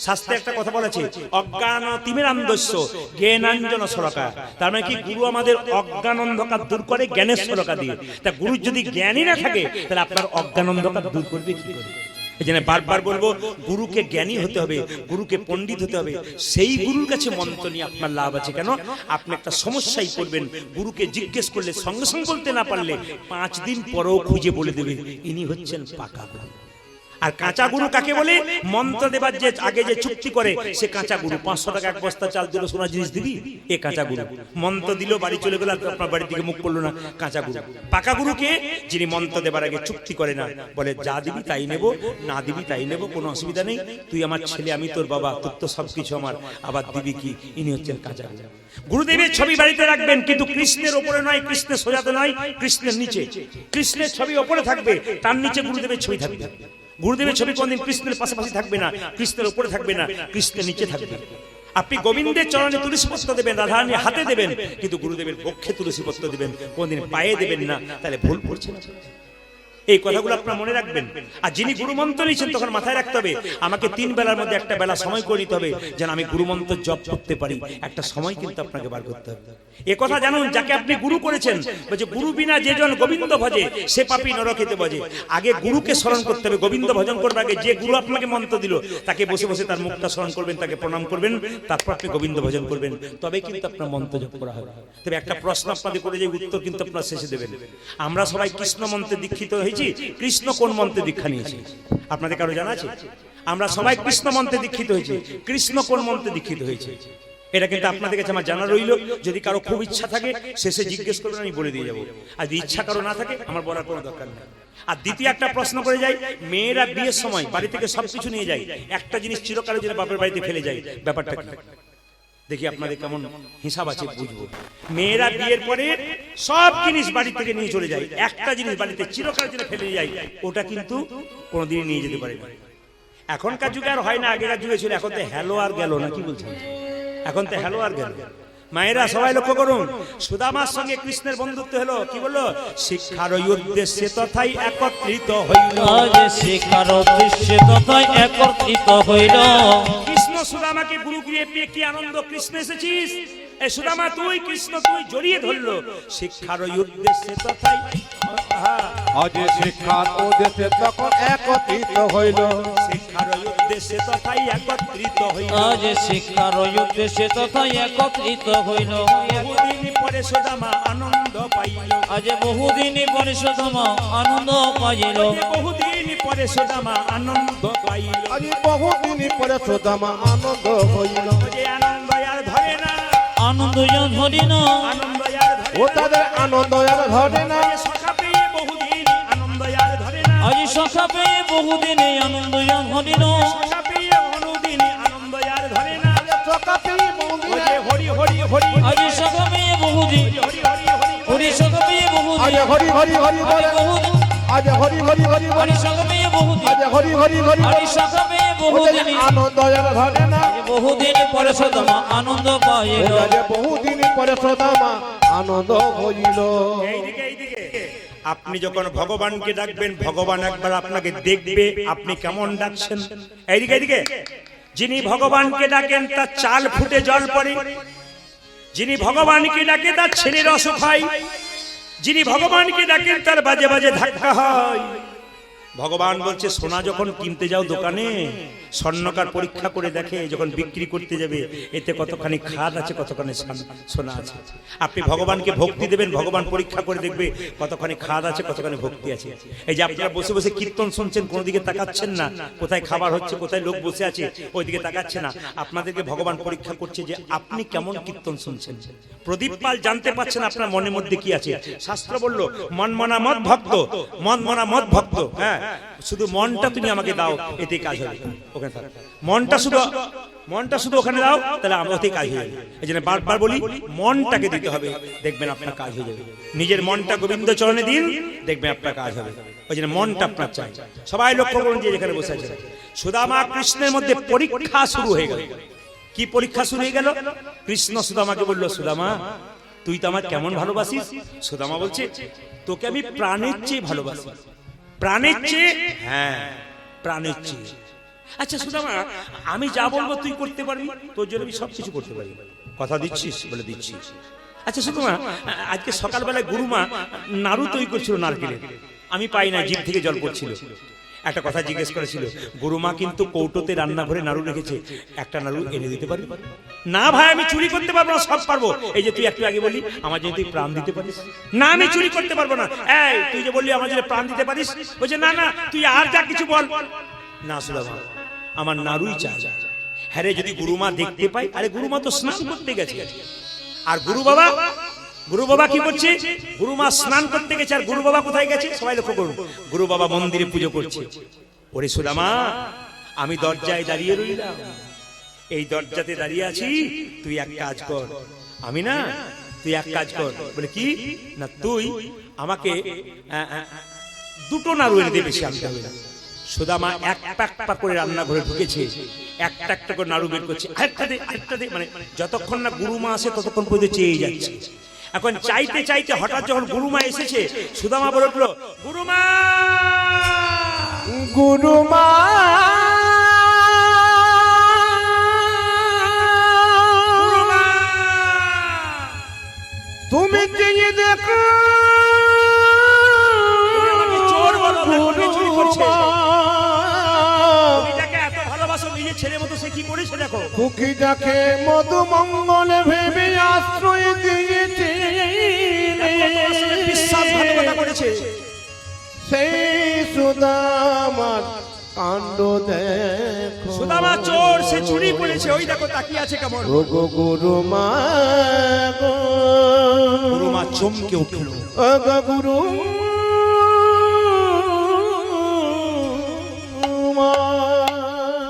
শাস্ত্রে একটা কথা বলেছে, অজ্ঞান তিমিরান্ধস্য জ্ঞানাঞ্জন সরকা। তার মানে কি গুরু আমাদের অজ্ঞান অন্ধকার দূর করে জ্ঞানের সরকা দিয়ে। তা গুরু যদি জ্ঞানী না থাকে তাহলে আপনার অজ্ঞান অন্ধকার দূর করবে কি করে? এই জন্য বারবার বলবো গুরুকে জ্ঞানী হতে হবে, গুরুকে পণ্ডিত হতে হবে। সেই গুরুর কাছে মন্ত্র নিয়ে আপনার লাভ আছে। কেন? আপনি একটা সমস্যায় পড়বেন, গুরুকে জিজ্ঞেস করলে সঙ্গে সঙ্গে বলতে না পারলে 5 দিন পরেও খুঁজে বলে দেবে ইনি হচ্ছেন পাকা গুরু। আর কাঁচা গুরু কাকে বলে? মন্ত্র দেবার যে আগে যে চুক্তি করে সে কাঁচা গুরু। 500 টাকা এক বস্তা চাল দিল, সোনা জিনিস দিবি, এ কাঁচা গুরু। মন্ত্র দিল, বাড়ি চলে গেল, আপনার বাড়ির দিকে মুখ করলো না, কাঁচা গুরু। পাকা গুরুকে? যিনি মন্ত্র দেবার আগে চুক্তি করে না, বলে যা দিবি তাই নেব, না দিবি তাই নেব, কোনো অসুবিধা নেই, তুই আমার ছেলে, আমি তোর বাবা, তোর তো সবকিছু আমার, আবার দিবি কি? ইনি হচ্ছেন কাঁচা গুরু। গুরুদেবের ছবি বাড়িতে রাখবেন, কিন্তু কৃষ্ণের ওপরে নয়, কৃষ্ণের সোজাতে নয়, কৃষ্ণের নিচে। কৃষ্ণের ছবি ওপরে থাকবে, তার নিচে গুরুদেবের ছবি থাকবে। গুরুদেবের ছবি কোনদিন কৃষ্ণের পাশাপাশি থাকবে না, কৃষ্ণের উপরে থাকবে না, কৃষ্ণের নিচে থাকবে। আপনি গোবিন্দের চরণে তুলসী পত্র দেবেন, রাধারানী হাতে দেবেন, কিন্তু গুরুদেবের বক্ষে তুলসী পত্র দেবেন, কোনদিন পায়ে দেবেন না। তাহলে ভুল করছেন। এই কথাগুলো আপনারা মনে রাখবেন। আর যিনি গুরুমন্ত্র নিয়েছেন তখন মাথায় রাখতে হবে আমাকে 3 বেলার মধ্যে একটা বেলা সময় করে নিতে হবে যেন আমি গুরুমন্ত্র জপ করতে পারি। একটা সময় কিন্তু আপনাকে বার করতে হবে। এ কথা জানুন, যাকে আপনি গুরু করেছেন, বলছে গুরু বিনা যে জন গোবিন্দ ভজে সে পাপী নরকেতে ভজে। আগে গুরুকে স্মরণ করতে হবে। গোবিন্দ ভজন করবার আগে যে গুরু আপনাকে মন্ত্র দিল তাকে বসে বসে তার মুখটা স্মরণ করবেন, তাকে প্রণাম করবেন, তারপর আপনি গোবিন্দ ভজন করবেন, তবে কিন্তু আপনার মন্ত্র জপ করা হবে। তবে একটা প্রশ্ন আপনাদের করে যে উত্তর কিন্তু আপনারা শেষে দেবেন। আমরা সবাই কৃষ্ণ মন্ত্রে দীক্ষিত হয়েছি, কৃষ্ণ কোন মন্ত্রে দীক্ষা নিয়েছে আপনাদের কারো জানা আছে? আমরা সবাই কৃষ্ণ মন্ত্রে দীক্ষিত হয়েছে, কৃষ্ণ কোন মন্ত্রে দীক্ষিত হয়েছে এটা কিন্তু আপনাদের কাছে আমার জানা রইল। যদি কারো খুব ইচ্ছা থাকে শেষে জিজ্ঞেস করবেন, আমি বলে দিয়ে যাবো। আর যদি ইচ্ছা কারো না থাকে আমার বলার কোনো দরকার নেই। আর দ্বিতীয় একটা প্রশ্ন করে যাই, মেয়েরা বিয়ের সময় বাড়ি থেকে সবকিছু নিয়ে যায়, একটা জিনিস চিরকালের জন্য বাপের বাড়িতে ফেলে যায়, ব্যাপারটা কি? দেখি আপনাদের কেমন হিসাব আছে বুঝবো। মেয়েরা বিয়ের পরে সব জিনিস বাড়ি থেকে নিয়ে চলে যায়, একটা জিনিস বাড়িতে চিরকালের জন্য ফেলে যায়, ওটা কিন্তু কোনোদিন নিয়ে যেতে পারে না। এখনকার যুগে আর হয় না, আগেকার যুগে ছিল। এখন তো হ্যালো আর গেল না, কি বলছেন? এখন তো হ্যালো আর গেল। মায়েরা সবাই লক্ষ্য করুন, সুদামার সঙ্গে কৃষ্ণের বন্ধুত্ব হলো, কি বললো? শিক্ষার উদ্দেশ্যে তথাই একত্রিত হইল, শিক্ষার উদ্দেশ্যে তথাই একত্রিত হইল। কৃষ্ণ সুদামাকে গুরু গৃহে পেয়ে কি আনন্দ! কৃষ্ণ এসেছিস, এই সুদামা তুই, কৃষ্ণ তুই, জড়িয়ে ধরলো। শিক্ষার উদ্দেশ্যে তথাই, আজ শিক্ষার উদ্দেশ্যে তখন একত্রিত হইল, শিক্ষার উদ্দেশ্যে তথাই একত্রিত হইল, আজ শিক্ষার উদ্দেশ্যে তথাই একত্রিত হইল। বহুদিন পরে সুদামা আনন্দ পাইল, আজ বহুদিন পরে সুদামা আনন্দ পাইল, বহুদিন পরে সুদামা আনন্দ পাইল, আজ বহুদিন পরে সুদামা আনন্দ হইল। আনন্দ আর ধরে না, আনন্দ আর ধরে না, আনন্দ আর ধরে ও তাদের আনন্দ আর ধরে না, সখা পেয়ে বহুদিন আনন্দ আর ধরে না, আজ সখা পেয়ে বহুদিন আনন্দ আর ধরে না, সখা পেয়ে বহুদিন আনন্দ আর ধরে না, সখা পেয়ে বহুদিন হরি হরি হরি, আজ সখা পেয়ে বহুদিন হরি হরি হরি, হরি হরি হরি হরি বলে বহুদিন আজ হরি হরি হরি বলে হরি সঙ্গে বহুদিন আজ হরি হরি হরি হরি বলে সঙ্গে ওদের বহুদিন আনন্দ যেন ধরে না বহুদিন পরে সুদামা আনন্দ পাইল ওদের বহুদিন পরে সুদামা আনন্দ হইল এইদিকে এইদিকে আপনি যখন ভগবানকে ডাকবেন ভগবান একবার আপনাকে দেখবে আপনি কেমন ডাকছেন এইদিকে এইদিকে যিনি ভগবানকে ডাকেন তার চাল ফুটে জল পড়ে যিনি ভগবানকে ডাকে তার ছেলের অসুখ হয় যিনি ভগবানকে ডাকেন তার বাজে বাজে ধাক্কা হয় ভগবান বলছে সোনা যখন কিনতে যাও দোকানে স্বর্ণকার পরীক্ষা করে দেখে যখন বিক্রি করতে যাবে এতে কতখানি খাদ আছে কতখানি সোনা আছে আপনি ভগবানকে ভক্তি দেবেন ভগবান পরীক্ষা করে দেখবে কতখানি খাদ আছে কতখানি ভক্তি আছে এই যে আপনারা বসে বসে কীর্তন শুনছেন কোনো দিকে তাকাচ্ছেন না কোথায় খাবার হচ্ছে কোথায় লোক বসে আছে ওইদিকে তাকাচ্ছে না আপনাদেরকে ভগবান পরীক্ষা করছে যে আপনি কেমন কীর্তন শুনছেন প্রদীপ পাল জানতে পারছেন আপনার মনের মধ্যে কি আছে শাস্ত্র বলল মন মনা মত ভক্ত মন মনা মত ভক্ত হ্যাঁ শুধু মনটা তুমি আমাকে দাও এতে কাজ হবে ওখানে থাক মনটা শুধু ওখানে দাও তাহলে আমার ওতেই কাজ হয়ে যাবে এই জন্য বারবার বলি মনটাকে দিতে হবে দেখবেন আপনার কাজ হয়ে যাবে নিজের মনটা গোবিন্দ চরণে দিন দেখবেন আপনার কাজ হবে ওই জন্য মনটা আপনার চাই সবাই লক্ষ্য করুন যে যেখানে বসে আছে সুদামা কৃষ্ণের মধ্যে পরীক্ষা শুরু হয়ে গেল কি পরীক্ষা শুরু হয়ে গেল কৃষ্ণ সুদামাকে বলল সুদামা তুই তো আমার কেমন ভালোবাসিস সুদামা বলছে তোকে আমি প্রাণের চেয়ে ভালোবাসি প্রাণের চেয়ে হ্যাঁ প্রাণের চেয়ে আচ্ছা সুদামা আমি যা বলবো তুই করতে পারবি তোর জন্য আমি সবকিছু করতে পারি কথা দিচ্ছিস বলে দিচ্ছি আচ্ছা সুদামা আজকে সকালবেলায় গুরুমা নাড়ু তৈরি করছিল নারকেলের আমি পাই না জিভ থেকে জল পড়ছিল একটা কথা জিজ্ঞেস করেছিল গুরুমা কিন্তু কৌটোতে রান্নাঘরে নাড়ু রেখেছে একটা নাড়ু এনে দিতে পারবি না ভাই আমি চুরি করতে পারবো না সব পারবো এই যে তুই একটু আগে বললি আমার জন্য তুই প্রাণ দিতে পারিস না আমি চুরি করতে পারবো না এই তুই যে বললি আমার জন্য প্রাণ দিতে পারিস বলছে না না তুই আর যা কিছু বল না সুদামা আমার নাড়ুই চাই হ্যাঁ রে যদি গুরুমা দেখতে পাই আরে গুরুমা তো স্নান করতে গেছে আর গুরু বাবা কি করছে গুরুমা স্নান করতে গেছে আর গুরু বাবা কোথায় গেছে সবাই লক্ষ্য করুন গুরু বাবা মন্দিরে পুজো করছে ওরে সুদামা আমি দরজায় দাঁড়িয়ে রইলাম এই দরজাতে দাঁড়িয়ে আছি তুই এক কাজ কর আমি না তুই এক কাজ কর বলে কি না তুই আমাকে দুটো নাড়ু এনে দে বেশি আনতে হবে না সুদামা এক পাক করে রান্নাঘরে ঢুকেছে একটা একটা করে নাড়ু বের করছে আরেকটা দে মানে যতক্ষণ না গুরুমা আসে ততক্ষণ পর্যন্ত চেয়ে যাচ্ছে এখন চাইতে চাইতে হঠাৎ যখন গুরুমা এসেছে সুদামা বলে উঠলো গুরুমা গুরুমা তুমি কি দেখো চোর বলো চুরি করছে তুমি যাকে এত ভালোবাসো নিজের ছেলের মতো সে কি করেছে দেখো দুঃখী যাকে মধু মঙ্গল ভেবে আশ্রয় দিয়েছে বিশ্বাসঘাতকতা করেছে সেই সুদামার কাণ্ড দেখো সুদামা চোর সে চুরি করেছে ওই দেখো তাকিয়ে আছে কেমন গো গুরুমা গো গুরুমা চমকে উঠল গো গুরু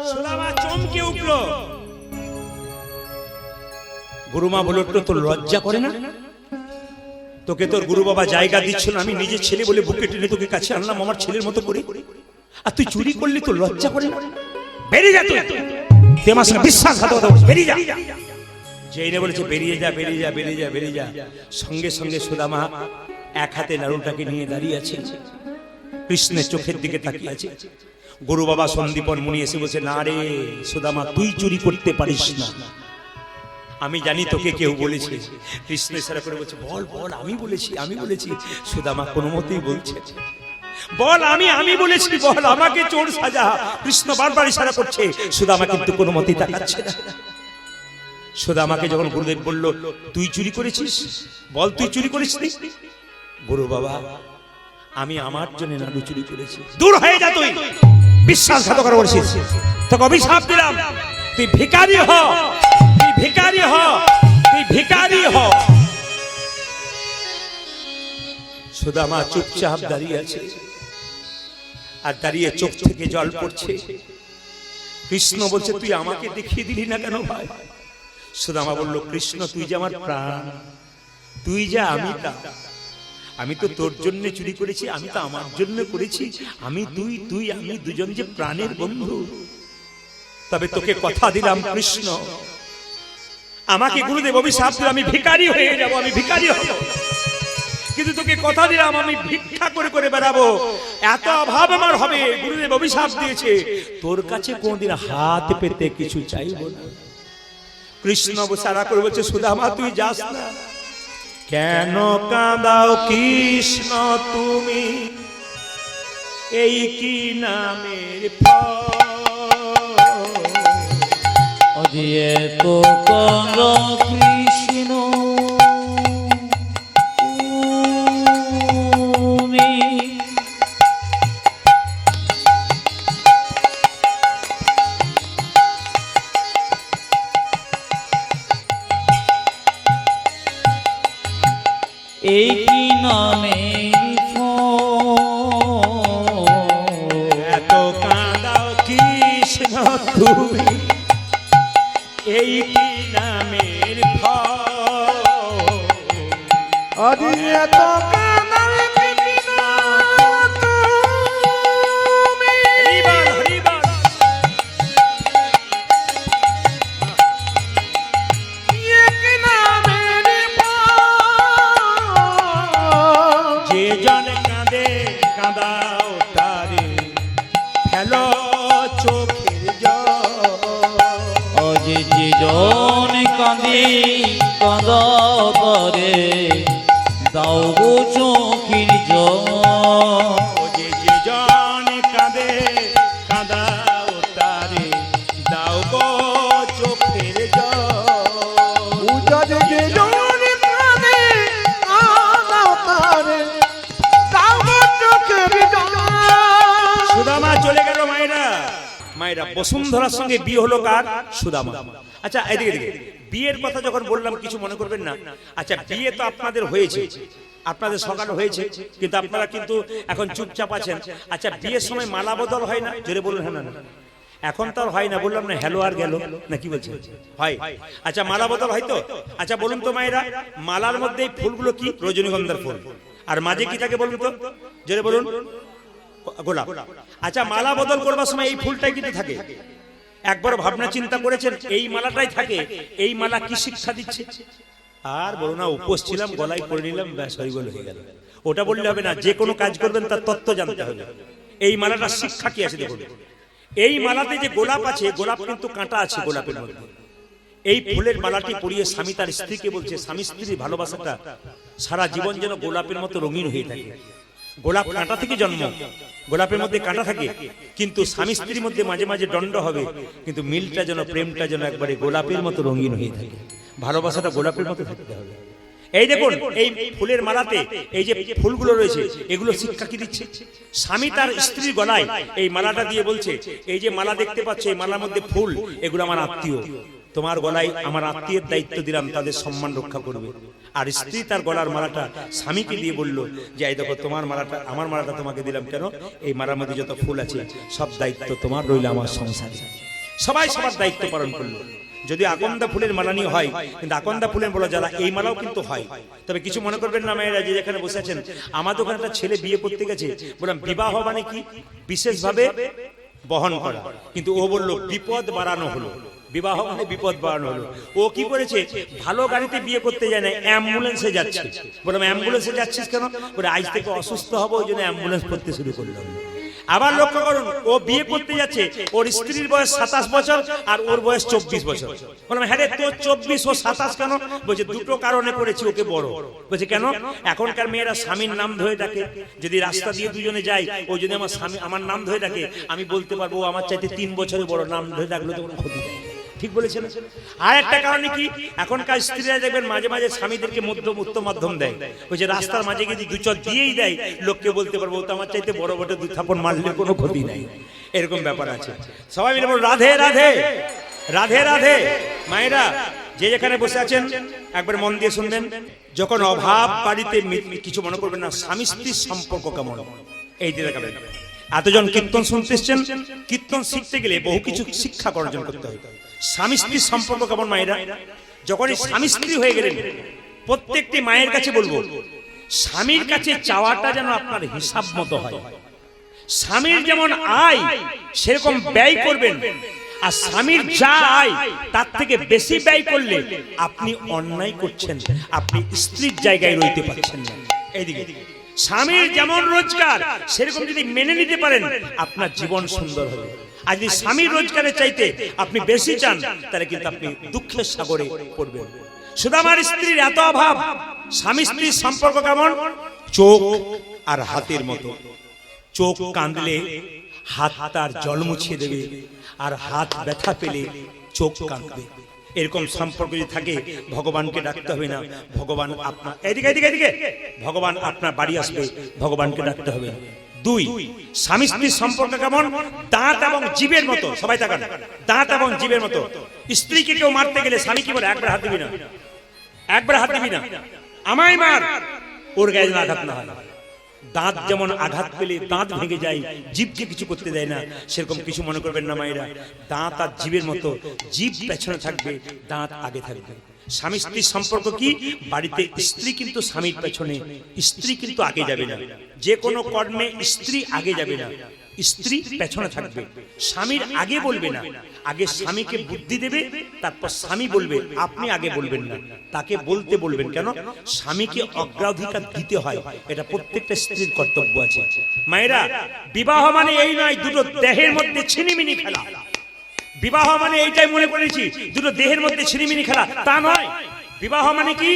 সুদামা চমকে উঠল গুরুমা বলে উঠল তোর লজ্জা করে না তোকে তোর গুরু বাবা জায়গা দিচ্ছিল আমি নিজের ছেলে বলে বুকে টেনে তোকে কাছে আনলাম আমার ছেলের মতো করে আর তুই চুরি করলি তোর লজ্জা করে না বেরিয়ে যা তুই তোমার সঙ্গে বিশ্বাসঘাতকতা বেরিয়ে যা যেই না বলেছে বেরিয়ে যা বেরিয়ে যা বেরিয়ে যা বেরিয়ে যা সঙ্গে সঙ্গে সুদামা এক হাতে নাড়ুটাকে নিয়ে দাঁড়িয়ে আছে কৃষ্ণের চোখের দিকে তাকিয়ে আছে গুরু বাবা সন্দীপন মুনি এসে বলছে না রে সুদামা তুই চুরি করতে পারিস না আমি জানি তোকে কেউ বলেছে কৃষ্ণ ইশারা করে বলছে বল বল আমি বলেছি সুদামা কোনো মতেই বলছে বল আমি বলেছি বল আমাকে চোর সাজা কৃষ্ণ বারবার ইশারা করছে সুদামা কিন্তু কোনো মতেই তাকাচ্ছে না সুদামাকে যখন গুরুদেব বলল তুই চুরি করেছিস বল তুই চুরি করিসনি গুরু বাবা আমি আমার জন্য নাড়ু চুরি করেছি দূর হয়ে যা তুই বিশ্বাসঘাতকতা করেছিস তোকে অভিশাপ দিলাম তুই ভিখারি হ তুই ভিখারি হ সুদামা চুপচাপ দাঁড়িয়ে আছে আর দাঁড়িয়ে চোখ থেকে জল পড়ছে কৃষ্ণ বলছে তুই আমাকে দেখিয়ে দিলি না কেন ভাই সুদামা বলল কৃষ্ণ তুই যে আমার প্রাণ তুই যা আমি তা আমি তো তোর জন্য চুরি করেছি, আমি তো আমার জন্য করেছি, আমি তুই তুই আমি দুজন যে প্রাণের বন্ধু। তবে তোকে কথা দিলাম কৃষ্ণ, আমাকে গুরুদেব অভিশাপ দিল আমি ভিখারি হয়ে যাব, আমি ভিখারি হব, কিন্তু তোকে কথা দিলাম আমি ভিক্ষা করে করে বেড়াবো, এত অভাব আমার হবে। গুরুদেব অভিশাপ দিয়েছে তোর কাছে কোনদিন হাত পেতে কিছু চাইবো না। কৃষ্ণ সারা করে বলছে সুদামা তুই যাস না। কেন কাঁদাও কৃষ্ণ তুমি, এই কি নামের ফল? অজিয়ে তো কর কৃষ্ণ তুমি, এই কি নামের ফল? এত কাঁদাও কৃষ্ণ তুমি, এই কি নামের ফল? আজি এত কাঁদাও কৃষ্ণ তুমি, হরিবল হরিবল। এক নামের ফল। যে জন কাঁদে কাঁদাও তারে, ফেলো চোখের জল। অজি জন কাঁদি কাঁদ করে দাও গো চোখের জল। ও যে জন কাঁদে কাঁদাও তারে, দাও গো চোখের জল। উজা যে জন কাঁদে কাঁদাও তারে, দাও গো চোখের জল। সুদামা চলে গেল মায়েরা। মায়েরা বসুন্ধরার সঙ্গে বিয়ে হলো কার? সুদামা। আচ্ছা এদিকে এদিকে বিয়ের কথা যখন বললাম কিছু মনে করবেন না। আচ্ছা বিয়ে তো আপনাদের হয়েছে, আপনাদের সকাল হয়েছে, কিন্তু আপনারা কিন্তু এখন চুপচাপ আছেন। আচ্ছা বিয়ের সময় মালা বদল হয় না? জোরে বলুন হ্যাঁ না না। এখন তো আর হয় না, বললাম না হ্যালো আর গেল না, কি বলছে হয়? আচ্ছা মালা বদল হয় তো? আচ্ছা বলুন তো মায়েরা, মালার মধ্যে এই ফুলগুলো কি? রজনীগন্ধার ফুল। আর মাঝে কি থাকে বলুন তো, জোরে বলুন? গোলাপ। আচ্ছা মালা বদল করবার সময় এই ফুলটাই কিন্তু থাকে? একবার ভাবনা চিন্তা করেছেন এই মালাটাই থাকে? এই মালা কি শিক্ষা দিচ্ছে? আর বলো না, উপোস ছিলাম গলায় পরে নিলাম, ব্যাস হয়ে গেল। ওটা বললে হবে না, যে কোনো কাজ করবেন তার তত্ত্ব জানতে হবে। এই মালাটার শিক্ষা কি আছে দেখুন। এই মালাতে যে গোলাপ আছে, গোলাপ কিন্তু কাঁটা আছে গোলাপের মধ্যে। এই ফুলের মালাটি পরিয়ে স্বামী তার স্ত্রীকে বলছে স্বামী স্ত্রীর ভালোবাসাটা সারা জীবন যেন গোলাপের মতো রঙিন হয়ে থাকে। গোলাপ কাঁটা থেকে জন্ম, গোলাপের মধ্যে কাঁটা থাকে, কিন্তু স্বামী স্ত্রীর মধ্যে মাঝে মাঝে দণ্ড হবে, কিন্তু মিলটা যেন, প্রেমটা যেন একবারে গোলাপের মতো রঙিন হয়ে থাকে। ভালোবাসাটা গোলাপের মতো থাকতে হবে। এই দেখুন এই ফুলের মালাতে এই যে ফুলগুলো রয়েছে, এগুলো শিক্ষা কি দিচ্ছে? স্বামী তার স্ত্রীর গলায় এই মালাটা দিয়ে বলছে এই যে মালা দেখতে পাচ্ছ, এই মালার মধ্যে ফুল, এগুলো আমার আত্মীয়, তোমার গলায় আমার আত্মীয়ের দায়িত্ব দিলাম, তাদের সম্মান রক্ষা করবে। আর স্ত্রী তার গলার মালাটা স্বামীকে দিয়ে বলল যে এই দেখো তোমার মালাটা, আমার মালাটা তোমাকে দিলাম, কেন? এই মালার মধ্যে যত ফুল আছে সব দায়িত্ব তোমার রইল আমার সংসারে। সবাই সবার দায়িত্ব পালন করলো। যদি আকন্দা ফুলের মালা নিয়ে হয়, কিন্তু আকন্দা ফুলের বলা যারা এই মালাও কিন্তু হয়। তবে কিছু মনে করবেন না মায়েরা, যে যেখানে বসে আছেন, আমাদের ওখানে একটা ছেলে বিয়ে করতে গেছে, বললাম বিবাহ মানে কি? বিশেষভাবে বহন করা, কিন্তু ও বলল বিপদ বাড়ানো হলো। বিবাহ মানে বিপদ বাড়ানো হলো। ও কি করেছে? ভালো গাড়িতে বিয়ে করতে যায় না, অ্যাম্বুলেন্সে যাচ্ছে। বললাম অ্যাম্বুলেন্সে যাচ্ছিস কেন? বলে আজ থেকে অসুস্থ হবো, ওই জন্য অ্যাম্বুলেন্স করতে শুরু করলাম। আবার লক্ষ্য করুন, ও বিয়ে করতে যাচ্ছে, ওর স্ত্রীর বয়স 27 বছর আর ওর বয়স 24 বছর। বললাম হ্যাঁ রে, তোর 24 ও 27 কেন? বলছে দুটো কারণে করেছি ওকে বড়। বলছে কেন? এখনকার মেয়েরা স্বামীর নাম ধরে ডাকে। যদি রাস্তা দিয়ে দুজনে যাই, ও যদি আমার স্বামী আমার নাম ধরে ডাকে, আমি বলতে পারবো ও আমার চাইতে 3 বছরের বড়। নাম ধরে ডাকলে তো কোনো ক্ষতি নেই। ঠিক বলেছেন। আর একটা কারণে কি, এখনকার স্ত্রীরা দেখবেন মাঝে মাঝে স্বামীদেরকে উত্তম মাধ্যম দেয়। ওই যে রাস্তার মাঝে গিয়ে দু চর দিয়েই দেয়, লোককে বলতে পারবো ও তো আমার চাইতে বড় বড়, 2 থাপড় মারলে কোনো ক্ষতি নাই। এরকম ব্যাপার আছে। সবাই মিলে বল রাধে রাধে, রাধে রাধে। মায়েরা যে যেখানে বসে আছেন একবার মন দিয়ে শুনবেন। যখন অভাব বাড়িতে, কিছু মনে করবেন না, স্বামী স্ত্রীর সম্পর্ক কেমন এই দিয়ে দেখাবেন। এতজন কীর্তন শুনতে এসছেন, কীর্তন শিখতে গেলে বহু কিছু শিক্ষা অর্জন করতে হয়। স্বামী স্ত্রীর সম্পর্ক কেমন মায়েরা? যখন স্বামী স্ত্রী হয়ে গেলেন, প্রত্যেকটি মায়ের কাছে বলবো স্বামীর কাছে চাওয়াটা যেন আপনার হিসাব মতো হয়। স্বামীর যেমন আয় সেরকম ব্যয় করবেন, আর স্বামীর যা আয় তার থেকে বেশি ব্যয় করলে আপনি অন্যায় করছেন, আপনি স্ত্রীর জায়গায় রইতে পারছেন না। এইদিকে স্বামীর যেমন রোজগার সেরকম যদি মেনে নিতে পারেন আপনার জীবন সুন্দর হবে। আর যদি স্বামীর রোজগারের চাইতে আপনি বেশি চান তাহলে কিন্তু আপনি দুঃখের সাগরে পড়বেন। সুদামার স্ত্রীর এত অভাব, স্বামী স্ত্রীর সম্পর্ক কেমন? চোখ আর হাতের মতো। চোখ কাঁদলে হাত তার জল মুছিয়ে দেবে, আর হাত ব্যথা পেলে চোখ কাঁদবে। এরকম সম্পর্ক যদি থাকে ভগবানকে ডাকতে হবে না, ভগবান আপনার এদিকে এদিকে এদিকে ভগবান আপনার বাড়ি আসবে, ভগবানকে ডাকতে হবে। দুই, স্বামী স্ত্রীর সম্পর্ক কেমন? দাঁত এবং জীবের মতো। সবাই তাকান, দাঁত এবং জীবের মতো। স্ত্রীকে কেউ মারতে গেলে স্বামী কি বলে? একবার হাত দিবি না, একবার হাত দিবি না, আমায় মার, ওর গায়ে যেন আঘাত না হয়। দাঁত যেমন আঘাত পেলে দাঁত ভেঙে যায়, জীবকে কিছু করতে দেয় না, সেরকম কিছু মনে করবেন না মায়েরা। দাঁত আর জীবের মতো, জীব পেছনে থাকবে, দাঁত আগে থাকবে। স্বামী স্ত্রীর সম্পর্ক কি? বাড়িতে স্ত্রী কিন্তু স্বামীর পেছনে, স্ত্রী কিন্তু আগে যাবে না। যে কোনো কর্মে স্ত্রী আগে যাবে না, স্ত্রী পেছনে থাকবে। স্বামীর আগে বলবে না, আগে স্বামীকে বুদ্ধি দেবে, তারপর স্বামী বলবে। আপনি আগে বলবেন না, তাকে বলতে বলবেন। কেন? স্বামীকে অগ্রাধিকার দিতে হয়, এটা প্রত্যেকটা স্ত্রীর কর্তব্য আছে। মায়েরা, বিবাহ মানে এই নয় দুটো দেহের মধ্যে ছিনিমিনি খেলা। বিবাহ মানে এইটাই মনে করেছি দুটো দেহের মধ্যে ছিনিমিনি খেলা, তা নয়। বিবাহ মানে কি?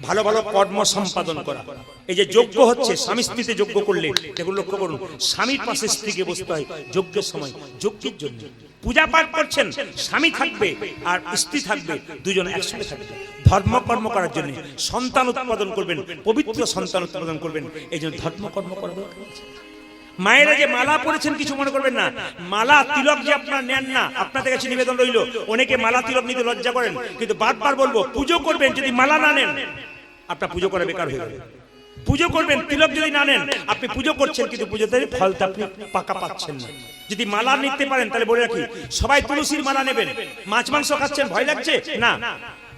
ভালো ভালো কর্ম সম্পাদন করা। এই যে যজ্ঞ হচ্ছে, স্বামী স্ত্রীতে যজ্ঞ করলে এগুলো লক্ষ্য করুন, স্বামীর পাশে স্ত্রীকে বসতে হয় যজ্ঞের সময়, যজ্ঞের জন্য। পূজা পাঠ করছেন, স্বামী থাকবে আর স্ত্রী থাকবে, দুজন একসঙ্গে থাকবে ধর্মকর্ম করার জন্য। সন্তান উৎপাদন করবেন, পবিত্র সন্তান উৎপাদন করবেন, এই জন্য ধর্মকর্ম করা দরকার আছে। মায়েরা যে মালা পরেছেন কিছু মনে করবেন না, মালা তিলক যে আপনার নেন না, আপনাদের কাছে নিবেদন রইল। অনেকে মালা তিলক নিতে লজ্জা করেন, কিন্তু বারবার বলবো পুজো করবেন, যদি মালা না নেন আপনার পুজো করা বেকার হয়ে যাবে। পুজো করবেন, তিলক যদি না নেন আপনি পুজো করছেন কিন্তু পুজোতে ফলটা আপনি পাকা পাচ্ছেন না। যদি মালা নিতে পারেন তাহলে বলে রাখি, সবাই তুলসীর মালা নেবেন। মাছ মাংস খাচ্ছেন, ভয় লাগছে না,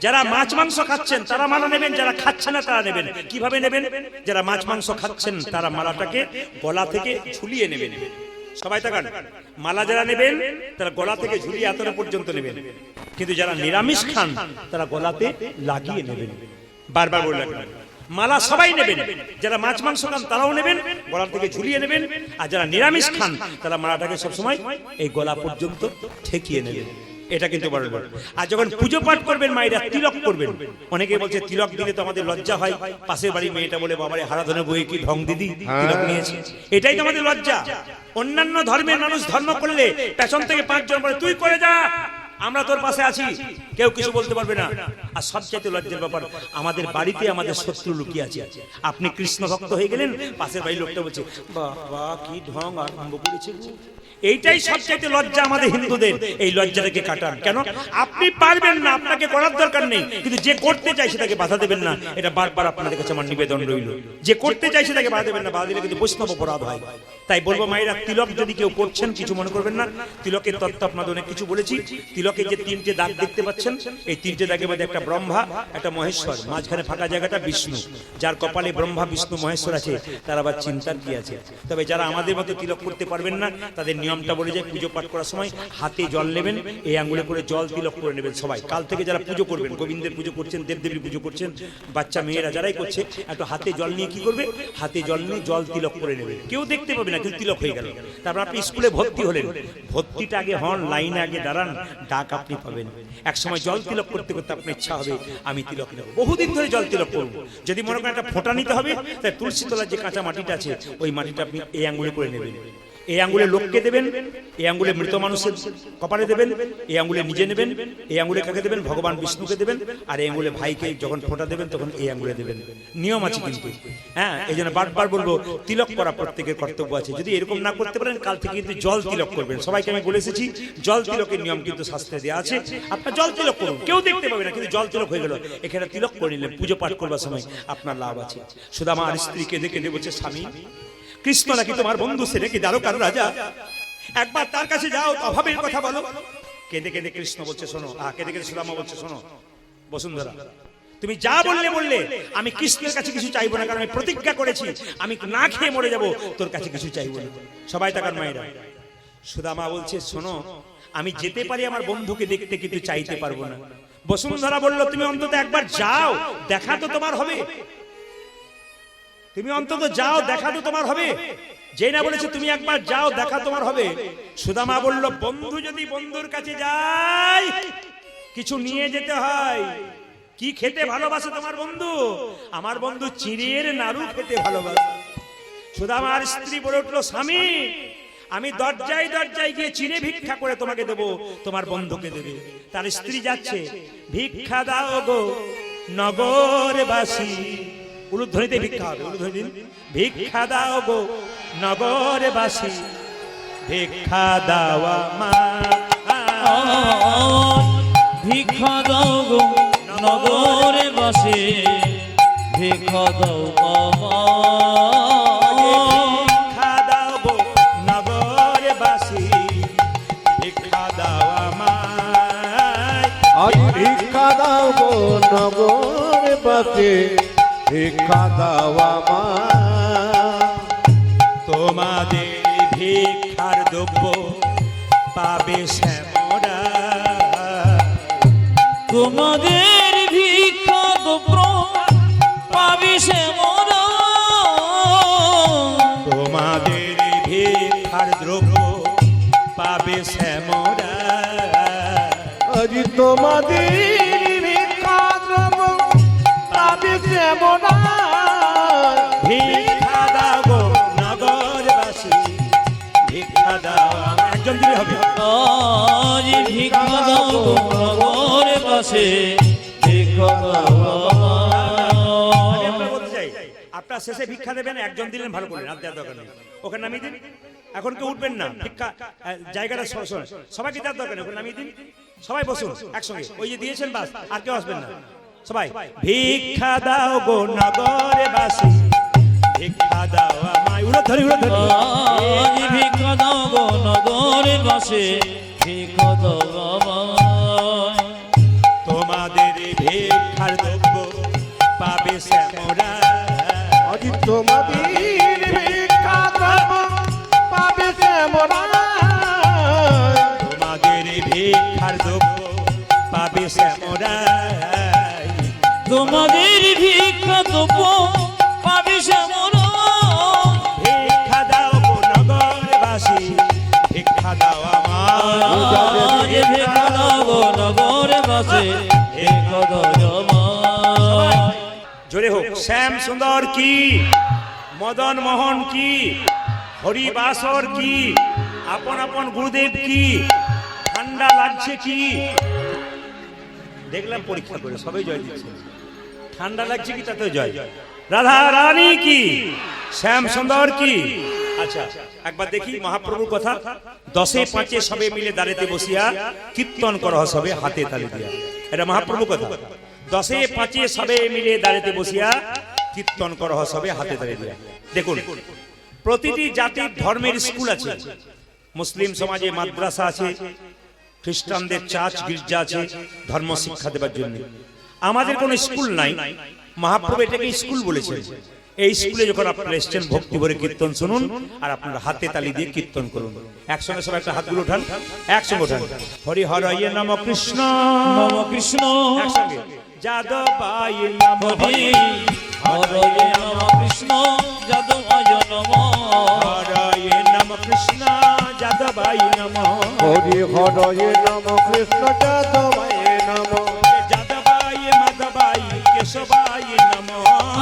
যারা মাছ মাংস খাচ্ছেন তারা মালা নেবেন, যারা খাচ্ছেন না তারা নেবেন। কিভাবে নেবেন? যারা মাছ মাংস খাচ্ছেন তারা মালাটাকে গলা থেকে ঝুলিয়ে নেবেন। সবাই তাকান, মালা যারা নেবেন তারা গলা থেকে ঝুলিয়ে এতটা পর্যন্ত নেবেন, কিন্তু যারা নিরামিষ খান তারা গলাতে লাগিয়ে নেবেন। বারবার বলে রাখবেন, মালা সবাই নেবেন, যারা মাছ মাংস খান তারাও নেবেন, গলা থেকে ঝুলিয়ে নেবেন, আর যারা নিরামিষ খান তারা মালাটাকে সবসময় এই গলা পর্যন্ত ঠেকিয়ে নেবেন। এটা কিন্তু বড় বড়। আর যখন পুজো পাঠ করবেন মায়েরা তিলক করবেন। অনেকে বলছে তিলক দিলে তো আমাদের লজ্জা হয়, পাশের বাড়ির মেয়েটা বলে বাবারে হারাধনে বই কি ঢং দিদি তিলক নিয়েছে, এটাই তো আমাদের লজ্জা। অন্যান্য ধর্মের মানুষ ধর্ম করলে পেছন থেকে 5 জন বলে তুই করে যা, আমরা তোর পাশে আছি, কেউ কিছু বলতে পারবে না। আর সবচেয়ে লজ্জার ব্যাপার, আমাদের বাড়িতে আমাদের শত্রু লুকিয়ে আছে। আপনি কৃষ্ণ ভক্ত হয়ে গেলেন, পাশের বাড়ির লোকটা বলছে বাবা কি ঢং আরম্ভ করেছে। এইটাই সবচেয়ে লজ্জা আমাদের হিন্দুদের। এই লজ্জাটাকে কাটান। কেন? আপনি পারবেন না, আপনাকে করার দরকার নেই, কিন্তু যে করতে চাই সেটাকে বাধা দেবেন না। এটা বারবার আপনাদের কাছে আমার নিবেদন রইল, যে করতে চাই সেটাকে বাধা দেবেন না, বাধা দিলে কিন্তু বৈষ্ণব অপরাধ হয়। তাই বলবো মায়েরা, তিলক যদি কেউ করছেন কিছু মনে করবেন না। তিলকের তত্ত্ব আপনাদের অনেক কিছু বলেছি। তিলকের যে 3টে দাগ দেখতে পাচ্ছেন, এই 3টে দাগের মধ্যে একটা ব্রহ্মা, একটা মহেশ্বর, মাঝখানে ফাঁকা জায়গাটা বিষ্ণু। যার কপালে ব্রহ্মা বিষ্ণু মহেশ্বর আছে তার আবার চিন্তার কি আছে। তবে যারা আমাদের মতো তিলক করতে পারবেন না তাদের নিয়মটা বলে যায়, পুজো পাঠ করার সময় হাতে জল নেবেন, এই আঙ্গুলে করে জল তিলক করে নেবেন। সবাই কাল থেকে যারা পুজো করবেন, গোবিন্দের পুজো করছেন, দেবদেবীর পুজো করছেন, বাচ্চা মেয়েরা যারাই করছে, একটু হাতে জল নিয়ে কি করবে, হাতে জল নিয়ে জল তিলক করে নেবে। কেউ দেখতে পাবে না, কিন্তু তিলক হয়ে গেল। তারপর আপনি স্কুলে ভর্তি হলেন, ভর্তিটা আগে হন, লাইনে আগে দাঁড়ান, ডাক আপনি পাবেন। এক সময় জল তিলক করতে করতে আপনার ইচ্ছা হবে আমি তিলক নেব, বহুদিন ধরে জল তিলক করব। যদি মনে করেন একটা ফোঁটা নিতে হবে, তাই তুলসী তলার যে কাঁচা মাটিটা আছে ওই মাটিটা আপনি এই আঙ্গুলে করে নেবেন। এই আঙ্গুলে লোককে দেবেন, এই আঙ্গুলে মৃত মানুষের কপালে দেবেন, এই আঙ্গুলে নিজে নেবেন, এই আঙ্গুলে কাকে দেবেন, ভগবান বিষ্ণুকে দেবেন, আর এই আঙ্গুলে ভাইকে যখন ফোঁটা দেবেন তখন এই আঙ্গুলে দেবেন। নিয়ম আছে কিন্তু, হ্যাঁ। এই জন্য বারবার বলবো তিলক করা প্রত্যেকের কর্তব্য আছে। যদি এরকম না করতে পারেন কাল থেকে কিন্তু জল তিলক করবেন। সবাইকে আমি বলে এসেছি জল তিলকের নিয়ম কিন্তু শাস্ত্রে দেওয়া আছে। আপনার জল তিলক করুন, কেউ দেখতে পাবে না, কিন্তু জল তিলক হয়ে গেল। এখানে তিলক করে নিলেন, পুজো পাঠ করবার সময় আপনার লাভ আছে। সুদামা আর স্ত্রীকে দেখে বলছে স্বামী, কৃষ্ণ নাকি তোমার বন্ধু, সে নাকি দ্বারকার রাজা, একবার তার কাছে যাও, অভাবের কথা বলো। কেঁদে কেঁদে কৃষ্ণ বলছে শোনো, কেঁদে কেঁদে সুদামা বলছে শোনো বসুন্ধরা, তুমি যা বললে আমি কৃষ্ণের কাছে কিছু চাইবো না, কারণ আমি প্রতিজ্ঞা করেছি আমি না খেয়ে মরে যাব, তোর কাছে কিছু চাইবো না। সবাই তাকান মায়েরা। সুদামা বলছে শোনো, আমি যেতে পারি আমার বন্ধুকে দেখতে, কিন্তু চাইতে পারবো না। বসুন্ধরা বলল তুমি অন্তত একবার যাও, দেখা তো তোমার হবে, তুমি অন্তত যাও, দেখা তো তোমার হবে। যে না বলেছে তুমি একবার যাও, দেখা তোমার হবে। সুদামা বলল বন্ধু যদি বন্ধুর কাছে যায় কিছু নিয়ে যেতে হয়। কি খেতে ভালোবাসে তোমার বন্ধু? আমার বন্ধু চিড়ের নাড়ু খেতে ভালোবাসে। সুদামার স্ত্রী বলে উঠলো স্বামী, আমি দরজায় দরজায় গিয়ে চিড়ে ভিক্ষা করে তোমাকে দেবো, তোমার বন্ধুকে দেবে। তার স্ত্রী যাচ্ছে, ভিক্ষা দাও গো নগরবাসী, উলুধ্বনিতে ভিক্ষা হবে, উলুধ্বনি ভিক্ষা দাও গো নগরবাসী, ভিক্ষা দাওয়া মা, ভিক্ষা দাও গো নগরে বাসে, ভিক্ষা দাও ভিক্ষা দাও গো নগরবাসী, ভিক্ষা দাওয়া মা, আজ ভিক্ষা দাও গো নগরবাসী, ভিক্ষা দাওয়া মা। তোমাদের ভিক্ষার দ্রব্য পাবে শ্যামরা, তোমাদের ভিক্ষা দ্রব্য পাবি সে মোরা, তোমাদের ভিক্ষার দ্রব্য পাবে শ্যামরা, আজ তোমাদের ভিক্ষা দ্রব্য পাবে শ্যামরা, ভিক্ষা দাও গো নগরবাসী, ভিক্ষা দাও। একজন দিলে হবে। আজ ভিক্ষা দাও গো নগরে বাসে, ভিক্ষা দাও। আমি আপনাকে বলতে চাই, আপনার শেষে ভিক্ষা দেবেন, একজন দিলেন ভালো করলেন, আর দেওয়ার দরকার নেই, ওখানে নামিয়ে দিন। এখন কেউ উঠবেন না, ভিক্ষা জায়গাটা সবাইকে দেওয়ার দরকার নেই, ওখানে নামিয়ে দিন। সবাই বসুন একসঙ্গে, ওই যে দিয়েছেন বাস, আর কেউ আসবেন না। সবাই ভিক্ষা দাও গো নগরবাসী, ভিক্ষা দাও আমায়, উলুধ্বনি উলুধ্বনি। আজ ভিক্ষা দাও গো নগরে বাসে, ভিক্ষা দাও আমায়। তোমাদের ভিক্ষার দ্রব্য পাবে শ্যামরা, আজ তোমাদের ভিক্ষা দ্রব্য পাবে শ্যামরা, তোমাদের ভিক্ষার দ্রব্য পাবে শ্যামরা, তোমাদের ভিক্ষা দ্রব্য পাবি সে মোরা, ভিক্ষা দাও গো নগরবাসী, ভিক্ষা দাও আমায়। আজ ভিক্ষা দাও গো নগরে বাসে, ভিক্ষা দাও আমায়। জোরে হোক। শ্যাম সুন্দর কি, মদন মোহন কি, হরিবাসর কি, আপন আপন গুরুদেব কি, ঠান্ডা লাগছে কি? দেখলাম পরীক্ষা করে সবাই জয় দিচ্ছে। ঠান্ডা লাগছে কি তাতেও জয়। রাধা রানী কি, শ্যাম সুন্দর কি। আচ্ছা একবার দেখি মহাপ্রভুর কথা। 10-5 সবে মিলে দাঁড়াতে বসিয়া কীর্তন করা সবে হাতে তালি দিয়া, এটা মহাপ্রভু কথা। 10-5 সবে মিলে দাঁড়াতে বসিয়া কীর্তন করা সবে হাতে তালি দিয়া। দেখুন প্রতিটি জাতির ধর্মের স্কুল আছে, মুসলিম সমাজে মাদ্রাসা আছে, খ্রিস্টানদের চার্চ গির্জা আছে ধর্ম শিক্ষা দেবার জন্য। আমাদের কোনো স্কুল নাই, মহাপ্রভু এটাকে স্কুল বলেছেন। এই স্কুলে যখন আপনারা এসছেন ভক্তি ভরে কীর্তন শুনুন, আর আপনারা হাতে তালি দিয়ে কীর্তন করুন। একসঙ্গে সবাই একটা হাতগুলো উঠান, একসঙ্গে উঠান। হরি হরয়ে নম কৃষ্ণ নম কৃষ্ণ, একসঙ্গে যাদবায় নম হরি হরয়ে নম কৃষ্ণ, যাদবায় নম, হরয়ে নম কৃষ্ণ যাদবায় নম, হরি হরয়ে নম কৃষ্ণ যাদবায় নম, যাদবায় মাধবায় কেশবায় নম,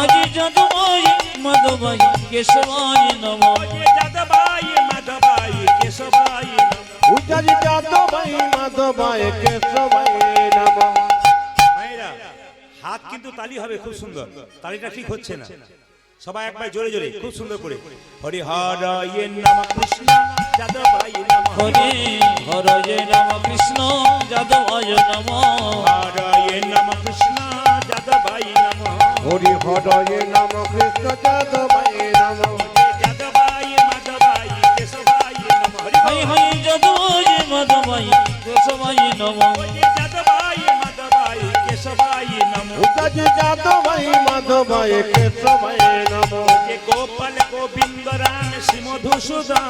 আজ যাদবায় মাধবায় কেশবায় নম, যাদবায় মাধবায় কেশবায় নম। উজারি যাদবায় মাধবায় কেশবায় নম। মায়েরা হাত কিন্তু তালি হবে খুব সুন্দর, তালিটা ঠিক হচ্ছে না। সবাই একবার জোরে জোরে খুব সুন্দর করে হরি হরয়ে নম কৃষ্ণ যাদবায় নম, হরি হরয়ে নম কৃষ্ণ যাদবায় নম, হরয়ে নম কৃষ্ণ যাদবায় নম, হরি হরয়ে নম কৃষ্ণ যাদবায় নম, যাদবায় মাধবায় কেশবায় নম, হরি হরি যাদবায় মাধবায় কেশবায় নম, যাদবায় মাধবায় কেশবায় নম। উতাজি যাদব ভাই মাধব ভাই কেশবায় নমো যে গোপাল গোবিন্দ রাম শ্রী মধুসূদন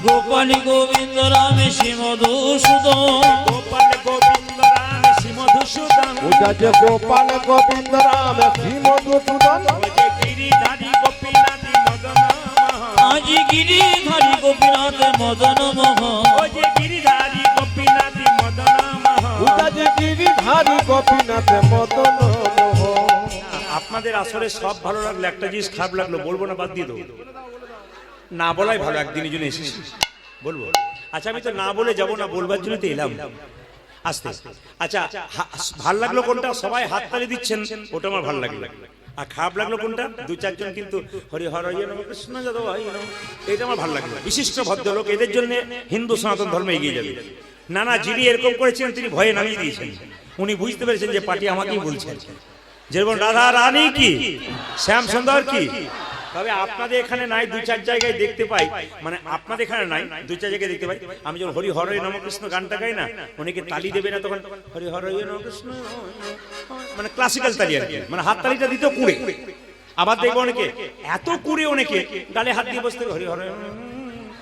গোপাল গোবিন্দ রাম শ্রী মধুসূদন গোপাল গোবিন্দ রাম শ্রী মধুসূদন উতাজি গোপাল গোবিন্দ রাম শ্রী মধুসূদন ওই যে গিরিধারী গোপীনাথ মদন মোহন আজি গিরিধারী গোপীনাথ মদন মোহন ওই যে গিরিধারী গোপীনাথ মদন মোহন উতাজি গিরিধারী গোপীনাথ মদন মোহন। আপনাদের আসলে সব ভালো লাগলো, একটা জিনিস খারাপ লাগলো, বলবো না বাদ দিয়ে দেবো? না বলাই ভালো, একদিনের জন্য এসেছি বলবো। আচ্ছা আমি তো না বলে যাব না, বলবার জন্য তো এলাম আসতে। আচ্ছা ভাল লাগলো কোনটা? সবাই হাততালি দিচ্ছেন, ওটা আমার ভালো লাগলো। আর খারাপ লাগলো কোনটা? দু চারজন কিন্তু হরি হর কৃষ্ণ যাদব এটা আমার ভালো লাগলো। বিশিষ্ট ভদ্রলোক, এদের জন্য হিন্দু সনাতন ধর্ম এগিয়ে যাবে। না না, যিনি এরকম করেছেন তিনি ভয়ে নামিয়ে দিয়েছেন। উনি বুঝতে পেরেছেন যে পার্টি আমাকেই বলছেন, যেরকম রাধা রানী কি, শ্যাম সুন্দর কি। তবে আপনাদের এখানে নাই, দু চার জায়গায় দেখতে পাই, মানে আপনাদের এখানে নাই, দু চার জায়গায় দেখতে পাই। আমি যখন হরি হরয় নম কৃষ্ণ গানটা গাই না, অনেকে তালি দেবে না, তখন হরি হরয় নম কৃষ্ণ, মানে ক্লাসিক্যাল তালি আর কি, মানে হাত তালিটা দিত কুড়ে। আবার দেখবো অনেকে এত কুড়ে, অনেকে গালে হাত দিয়ে বসতে হরি হরয়,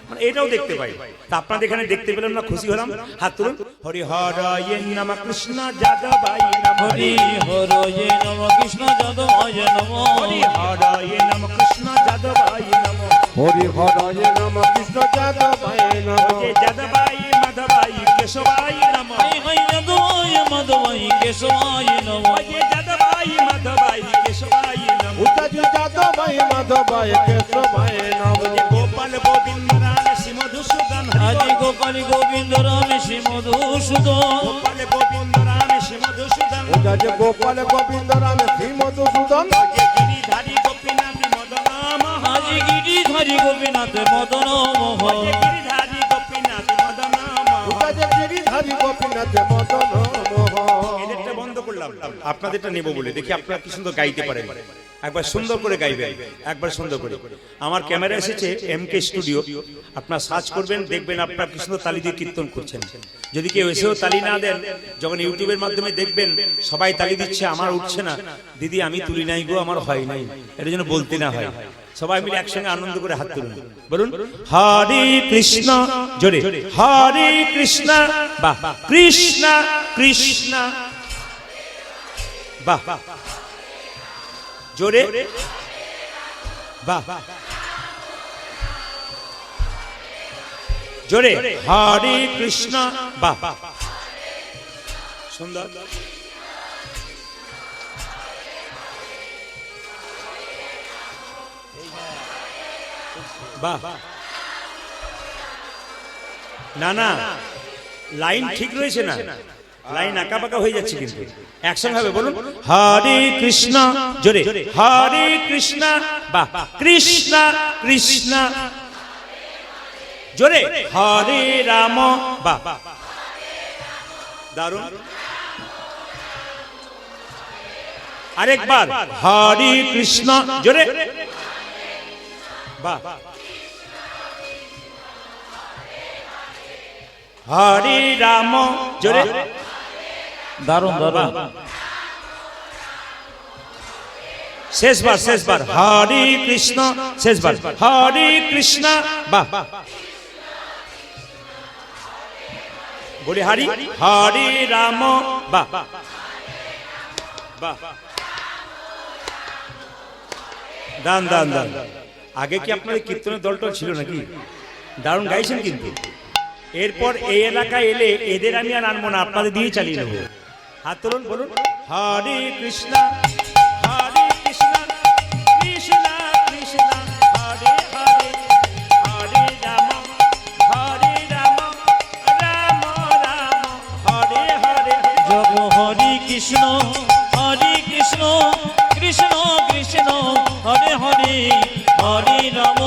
মানে এটাও দেখতে পাই। তা আপনাদের এখানে দেখতে পেলাম না, খুশি হলাম। হাত তুলুন। হরি হরয় নম কৃষ্ণ যাদবায় নমঃ হরি হরয়ে নম কৃষ্ণ যাদবায় নমঃ হরি হরয় নম কৃষ্ণ যাদবায় নমঃ হরি হরয়ে নম কৃষ্ণ যাদবায় নমো যে যাদবায় মাধবায় কেশবায় নমঃ হাই হাই যাদবায় মাধবায় কেশবায় নমঃ যে যাদবায় মাধবায় কেশবায় নমঃ উতাজি যাদব ভাই মাধব ভাই কেশবায় নমো যে গোপাল গোবিন্দ রাম শ্রী মধুসূদন আজি গোপাল গোবিন্দ রাম শ্রী মধুসূদন গোপাল গোবিন্দ রাম শ্রী মধুসূদন উতাজি গোপাল গোবিন্দ রাম শ্রী মধুসূদন যে গিরিধারী গোপীনাথ মদন মোহন আজি গিরিধারী গোপীনাথ মদন মোহন যে গিরিধারী গোপীনাথ মদন মোহন উতাজি গিরিধারী গোপীনাথ মদন মোহন। এদেরটা বন্ধ করলাম, আপনাদেরটা নেব বলে। দেখি আপনারা কি সুন্দর গাইতে পারেন, একবার সুন্দর করে গাইবেন, একবার সুন্দর করে। আমার ক্যামেরা এসেছে MK স্টুডিও, আপনারা সার্চ করবেন, দেখবেন আপনারা কি সুন্দর তালি দিয়ে কীর্তন করছেন। যদি কেউ এসেও তালি না দেন, যখন ইউটিউবের মাধ্যমে দেখবেন সবাই তালি দিচ্ছে, আমার উঠছে না, দিদি আমি তুলি নাই গো, আমার হয় নাই, এটা যেন বলতে না হয়। সবাই মিলে একসঙ্গে আনন্দ করে হাত তুলুন, বলুন হরে কৃষ্ণ, জোরে হরে কৃষ্ণ, বাহ কৃষ্ণ কৃষ্ণ, বাহ জোরে, বাহ জোরে হরে কৃষ্ণ, বাহ সুন্দর। বাহ, না না লাইন ঠিক রয়েছে না, লাইন আঁকা বাঁকা হয়ে যাচ্ছে, কিন্তু একসঙ্গে হবে। বলুন হরে কৃষ্ণ, জোরে হরে কৃষ্ণ, বাহ কৃষ্ণ কৃষ্ণ, জোরে হরে রাম, বাহ দারুণ। আরেকবার হরে কৃষ্ণ, জোরে, বাহ হরে রাম, জোরে, দারুণ দারুণ। শেষবার শেষবার হরে কৃষ্ণ, শেষবার হরে কৃষ্ণ, বাহ বলি হরি হরে রাম, বাহ বাহ দান দান দান। আগে কি আপনাদের কীর্তনের দলটা ছিল নাকি? দারুণ গাইছেন কিন্তু। এরপর এই এলাকায় এলে এদের আমি আর আনবো না, আপনাদের দিয়ে চালিয়ে নেবো। হাত তুলুন, বলুন হরে কৃষ্ণ হরে কৃষ্ণ কৃষ্ণ কৃষ্ণ হরে হরে, হরে রাম রাম রাম হরে হরে। জপ হরি কৃষ্ণ কৃষ্ণ কৃষ্ণ হরে হরে, হরে রাম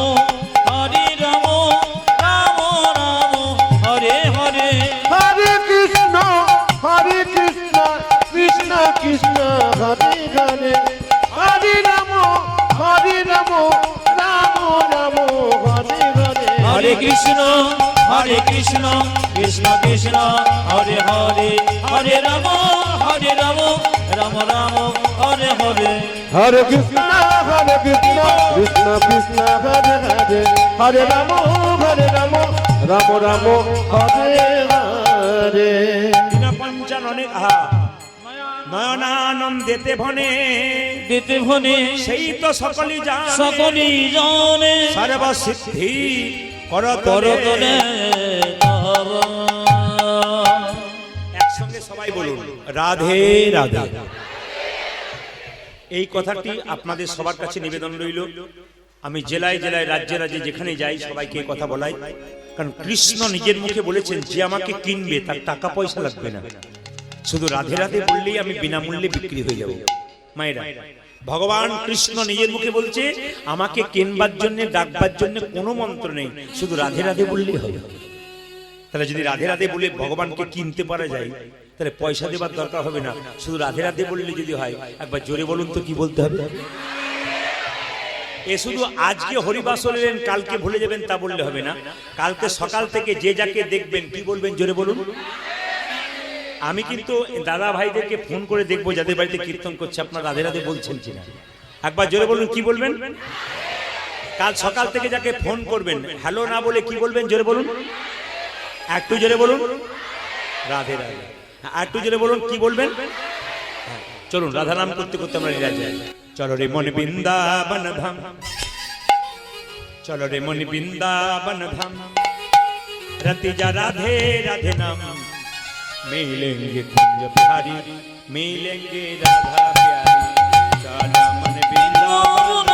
রাম রাম হরে হরে। হরে কৃষ্ণ কৃষ্ণ কৃষ্ণ হরে হরে, হরে রাম রাম রাম হরে হরে। হরে কৃষ্ণ কৃষ্ণ কৃষ্ণ হরে হরে, হরে রাম রাম রাম হরে হরে হরে কৃষ্ণ কৃষ্ণ কৃষ্ণ হরে হরে হরে রাম রাম রাম হরে হরে। দিনা পঞ্চাননে আহা নয়নানন্দেতে ভনে দিতে ভনে সেই তো সকলই জানে সকলই জানে সর্বসিদ্ধি করতলে একসঙ্গে সবাই বলুন রাধে রাধে। এই কথাটি আপনাদের সবার কাছে নিবেদন রইল। আমি জেলায় জেলায় রাজ্যে রাজ্যে যেখানে যাই সবাইকে এই কথা বলাই, কারণ কৃষ্ণ নিজের মুখে বলেছেন যে আমাকে কিনবে তার টাকা পয়সা লাগবে না, শুধু রাধে রাধে বললেই আমি বিনামূল্যে বিক্রি হয়ে যাব। মায়েরা, ভগবান কৃষ্ণ নিজের মুখে বলছে আমাকে কেনবার জন্য ডাকবার জন্য কোনো মন্ত্র নেই, শুধু রাধে রাধে বললেই হবে। তাহলে যদি রাধে রাধে বলে ভগবানকে কিনতে পারা যায় তাহলে পয়সা দেবার দরকার হবে না, শুধু রাধে রাধে বললে যদি হয়। একবার জোরে বলুন তো কি বলতে হবে? এ শুধু আজকে হরিবাস হলেন কালকে ভুলে যাবেন তা বললে হবে না। কালকে সকাল থেকে যে যাকে দেখবেন কি বলবেন জোরে বলুন। আমি কিন্তু দাদা ভাইদেরকে ফোন করে দেখবো যাদের বাড়িতে কীর্তন করছে আপনারা রাধে রাধে বলছেন কিনা, একবার জোরে বলুন কি বলবেন। কাল সকাল থেকে যাকে ফোন করবেন হ্যালো না বলে কি বলবেন জোরে বলুন, একটু জোরে বলুন রাধে রাধে। একটু জোরে বলুন কি বলবেন। চলুন রাধা নাম করতে করতে আমরা নিরাজ যাই। চলো রে মন বৃন্দাবন ধাম, চলো রে মন বৃন্দাবন ধাম, रति जा राधे राधे नाम, मिलेंगे कुंज बिहारी, मिलेंगे राधा प्यारी, चलो मन वृंदावन।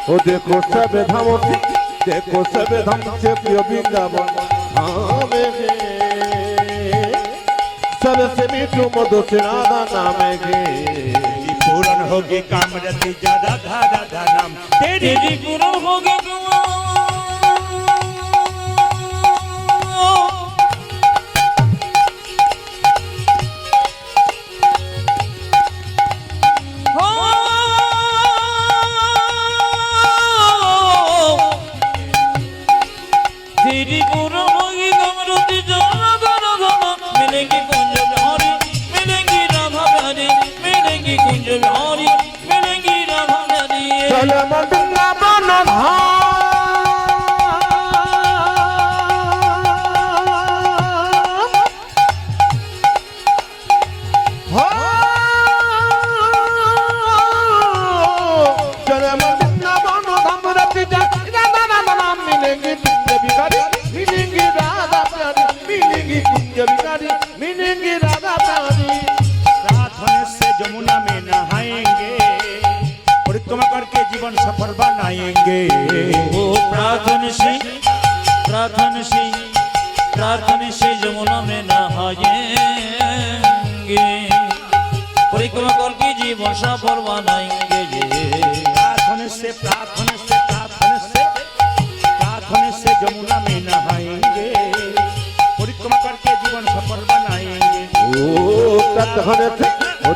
ओ देखो सब धाम से, देखो सब धाम से प्रिय वृंदावन धाम है, सबसे मीठो मधुर से राधा नाम है। पूर्ण होगी कामरति जा राधा राधा नाम, तेरी पूर्ण होगी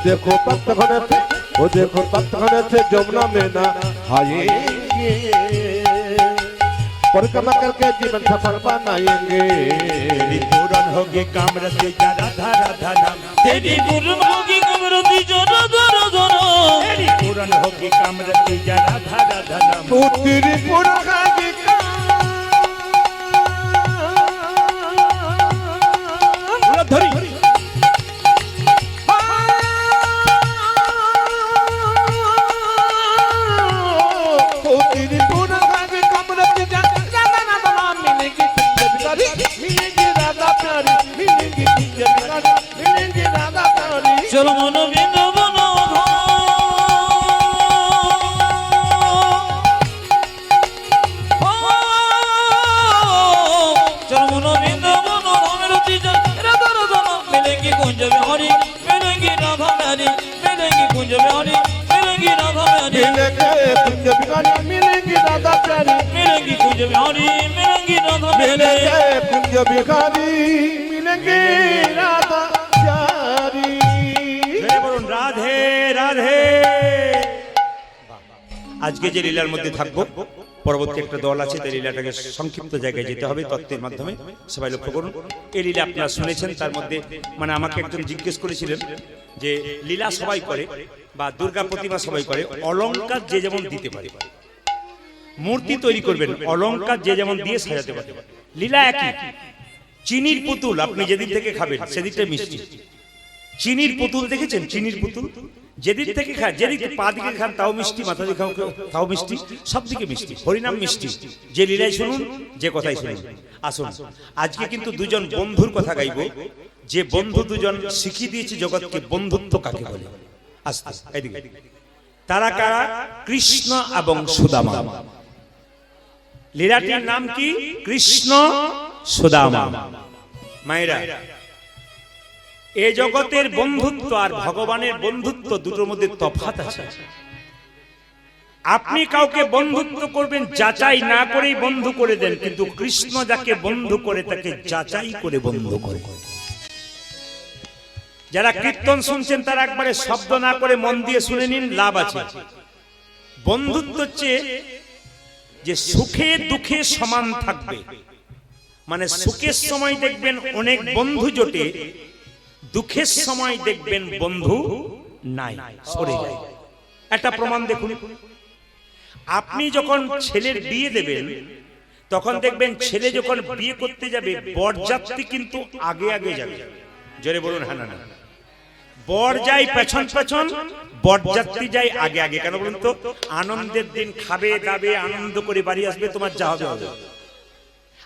देखो पत्त वो देखो तत्क्षण से जमुना में नहाएंगे परिक्रमा करके जीवन सफल बनाएंगे तेरी पूरन होगी कामरती जा राधा राधा नाम तेरी पूर्ण होगी कमरती जो राधा राधा नाम तेरी पूरन होगी कामरती जा राधा राधा नाम तू तेरी पूरा धरी तेरी पूरा कमरत मिलेंगी राधा प्यारी मिलेंगी मिलेंगी राधा प्यारी चलो मन बृंदावन चलो मन बृंदावन धामेर तीजन राधा राधा नाम मिलेंगी कुंज बिहारी मिलेंगी राधा प्यारी मिलेंगी कुंज बिहारी मिलेंगी राधा प्यारी मिलेंगे कुंज बिहारी मिलेंगी राधा प्यारी मिलेंगी कुंज बिहारी मिलेंगी राधा प्यारी मिलेंगे कुंज बिहारी मिलेंगी राधा प्यारी জয় বলুন রাধে রাধে। আজকে যে লীলার মধ্যে থাকবো পরবর্তী একটা দল আছে তাই লীলাটাকে সংক্ষিপ্ত জায়গায় যেতে হবে তত্ত্বের মাধ্যমে সবাই লক্ষ্য করুন। এই লীলা আপনারা শুনেছেন, তার মধ্যে মানে আমাকে একজন জিজ্ঞেস করেছিলেন যে লীলা সবাই করে বা দুর্গা প্রতিমা সবাই করে, অলংকার যে যেমন দিতে পারে, মূর্তি তৈরি করবেন অলংকার যে যেমন দিয়ে সাজাতে পারে, লীলা একই। চিনির পুতুল আপনি যেদিন থেকে খাবেন সেদিকটা মিষ্টি। চিনির পুতুল দেখেছেন? চিনির পুতুল যেদিক থেকে খান, যেদিক পা দিকে খান তাও মিষ্টি, মাথা দিকে খাও তাও মিষ্টি, সব দিকে মিষ্টি। হরিনাম মিষ্টি। যে লীলাই শুনুন, যে কথাই শুনুন। আসুন আজকে কিন্তু দুজন বন্ধুর কথা গাইব, যে বন্ধু দুজন শিখিয়ে দিয়েছে জগৎকে বন্ধুত্ব কাকে বলে। আস্তে এদিকে তারা কারা? কৃষ্ণ এবং সুদামা। লীলাটির নাম কি? কৃষ্ণ সুদামা। মায়েরা, এ জগতের বন্ধুত্ব আর ভগবানের বন্ধুত্ব দুটোর মধ্যে তফাৎ আছে। আপনি কাউকে বন্ধুত্ব করবেন যাচাই না করেই বন্ধু করে দেন, কিন্তু কৃষ্ণ যাকে বন্ধু করে তাকে যাচাই করে বন্ধু করে। যারা কীর্তন শুনছেন তারা একবারে শব্দ না করে মন দিয়ে শুনে নিন, লাভ আছে। বন্ধুত্ব হচ্ছে যে সুখে দুঃখে সমান থাকবে, মানে সুখের সময় দেখবেন অনেক বন্ধু জোটে, দুঃখের সময় দেখবেন বন্ধু নাই, সরে যায়। একটা প্রমাণ দেখুন, আপনি যখন ছেলের বিয়ে দেবেন তখন দেখবেন ছেলে যখন বিয়ে করতে যাবে বরযাত্রী কিন্তু আগে আগে যাবে। জোরে বলুন হ্যাঁ না? বর যায় পেছন পেছন, বরযাত্রী যায় আগে আগে। কেন বলুন তো? আনন্দের দিন খাবে দাবে আনন্দ করে বাড়ি আসবে, তোমার যা হবে হবে।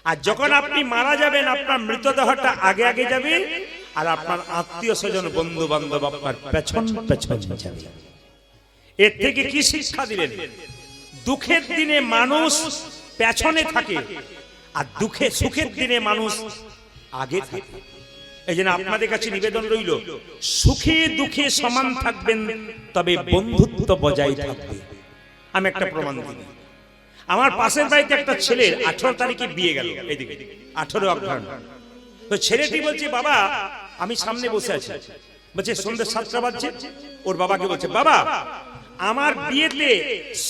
আর যখন আপনি মারা যাবেন আপনার মৃতদেহটা আগে আগে যাবে, আর আপনার আত্মীয় স্বজন বন্ধু বান্ধব আপনার পেছন পেছন যাবে। এর থেকে কি শিক্ষা দিলেন? দুঃখের দিনে মানুষ পেছনে থাকে, আর সুখের দিনে মানুষ আগে থাকে। এই জন্য আপনাদের কাছে নিবেদন রইল, সুখে দুঃখে সমান থাকবেন, তবে বন্ধুত্ব বজায় থাকবে। আমি একটা প্রমাণ দিই। আমার পাশের বাড়িতে একটা ছেলের 18 তারিখে বিয়ে গেল, এইদিকে 18 অগ্রহায়ণ। তো ছেলেটি বলছে, বাবা আমি সামনে বসে আছি, বলছে সন্ধ্যে 7টা বাজছে। ওর বাবাকে বলছে, বাবা আমার বিয়েতে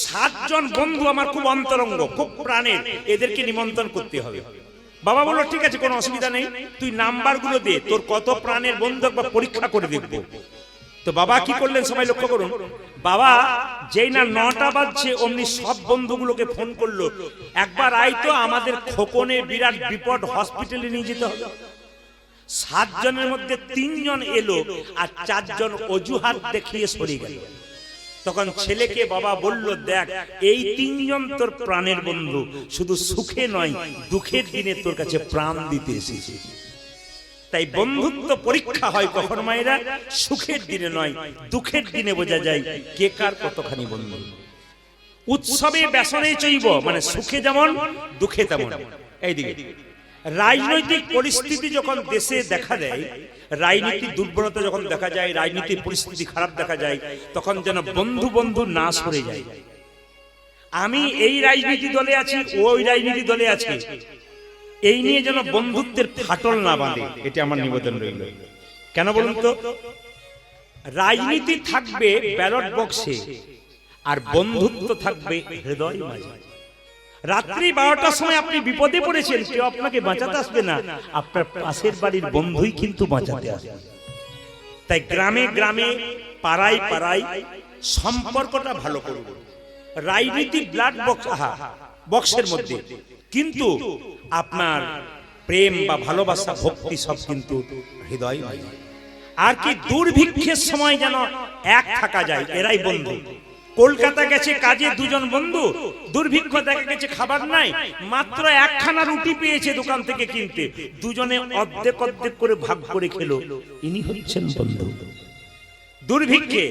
7 জন বন্ধু আমার খুব অন্তরঙ্গ, খুব প্রাণের, এদেরকে নিমন্ত্রণ করতে হবে। বাবা বলল ঠিক আছে, কোনো অসুবিধা নেই, তুই নাম্বারগুলো দে, তোর কত প্রাণের বন্ধু একবার পরীক্ষা করে দেখবো। তো বাবা কি করলেন সবাই লক্ষ্য করুন। বাবা যেই না 9টা বাজছে অমনি সব বন্ধুগুলোকে ফোন করলো, একবার আয় তো, আমাদের খোকনের বিরাট বিপদ, হসপিটালে নিয়ে যেতে হবে। 7 জনের মধ্যে 3 জন এলো আর 4 জন অজুহাত দেখিয়ে সরে গেল। তখন ছেলেকে বাবা বলল, দেখ এই 3 জন তোর প্রাণের বন্ধু, শুধু সুখে নয় দুঃখের দিনে তোর কাছে প্রাণ দিতে এসেছে। তাই বন্ধুত্ব পরীক্ষা হয় কখন মায়েরা? সুখের দিনে নয়, দুঃখের দিনে বোঝা যায় কে কার কতখানি বন্ধু। উৎসবে ব্যসনে চৈব, মানে সুখে যেমন দুঃখে তেমন। এইদিকে রাজনৈতিক পরিস্থিতি যখন দেশে দেখা দেয়, রাজনীতির দুর্বলতা যখন দেখা যায়, রাজনীতির পরিস্থিতি খারাপ দেখা যায়, তখন যেন বন্ধু বন্ধু না সরে যায়। আমি এই রাজনীতি দলে আছি, ওই রাজনীতি দলে আছে, এই নিয়ে যেন বন্ধুত্বের ফাটল না বাঁধে, এটা আমার নিবেদন রইল। কেন বলুন তো? রাজনীতি থাকবে ব্যালট বক্সে, আর বন্ধুত্ব থাকবে হৃদয় মাঝে। রাত্রি 12টার সময় আপনি বিপদে পড়েছেন, কেউ আপনাকে বাঁচাতে আসবে না, আপনার পাশের বাড়ির বন্ধুই কিন্তু বাঁচাতে আসবে। তাই গ্রামে গ্রামে, পাড়ায় পাড়ায় সম্পর্কটা ভালো করুন। রাজনীতি ব্লাড বক্স বক্সের মধ্যে, কিন্তু আপনার প্রেম বা ভালোবাসা ভক্তি সব কিন্তু হৃদয় মাঝে। আর কি দুর্ভিক্ষের সময় যেন এক থাকা যায়, এরাই বন্ধু। কলকাতা গেছে কাজে দুজন বন্ধু, দুর্ভিক্ষ দেখা গেছে খাবার নাই, মাত্র একখানা রুটি পেয়েছে দোকান থেকে কিনতে, দুজনে অর্ধেক অর্ধেক করে ভাগ করে খেলো, ইনি হচ্ছেন বন্ধু। দুর্ভিক্ষে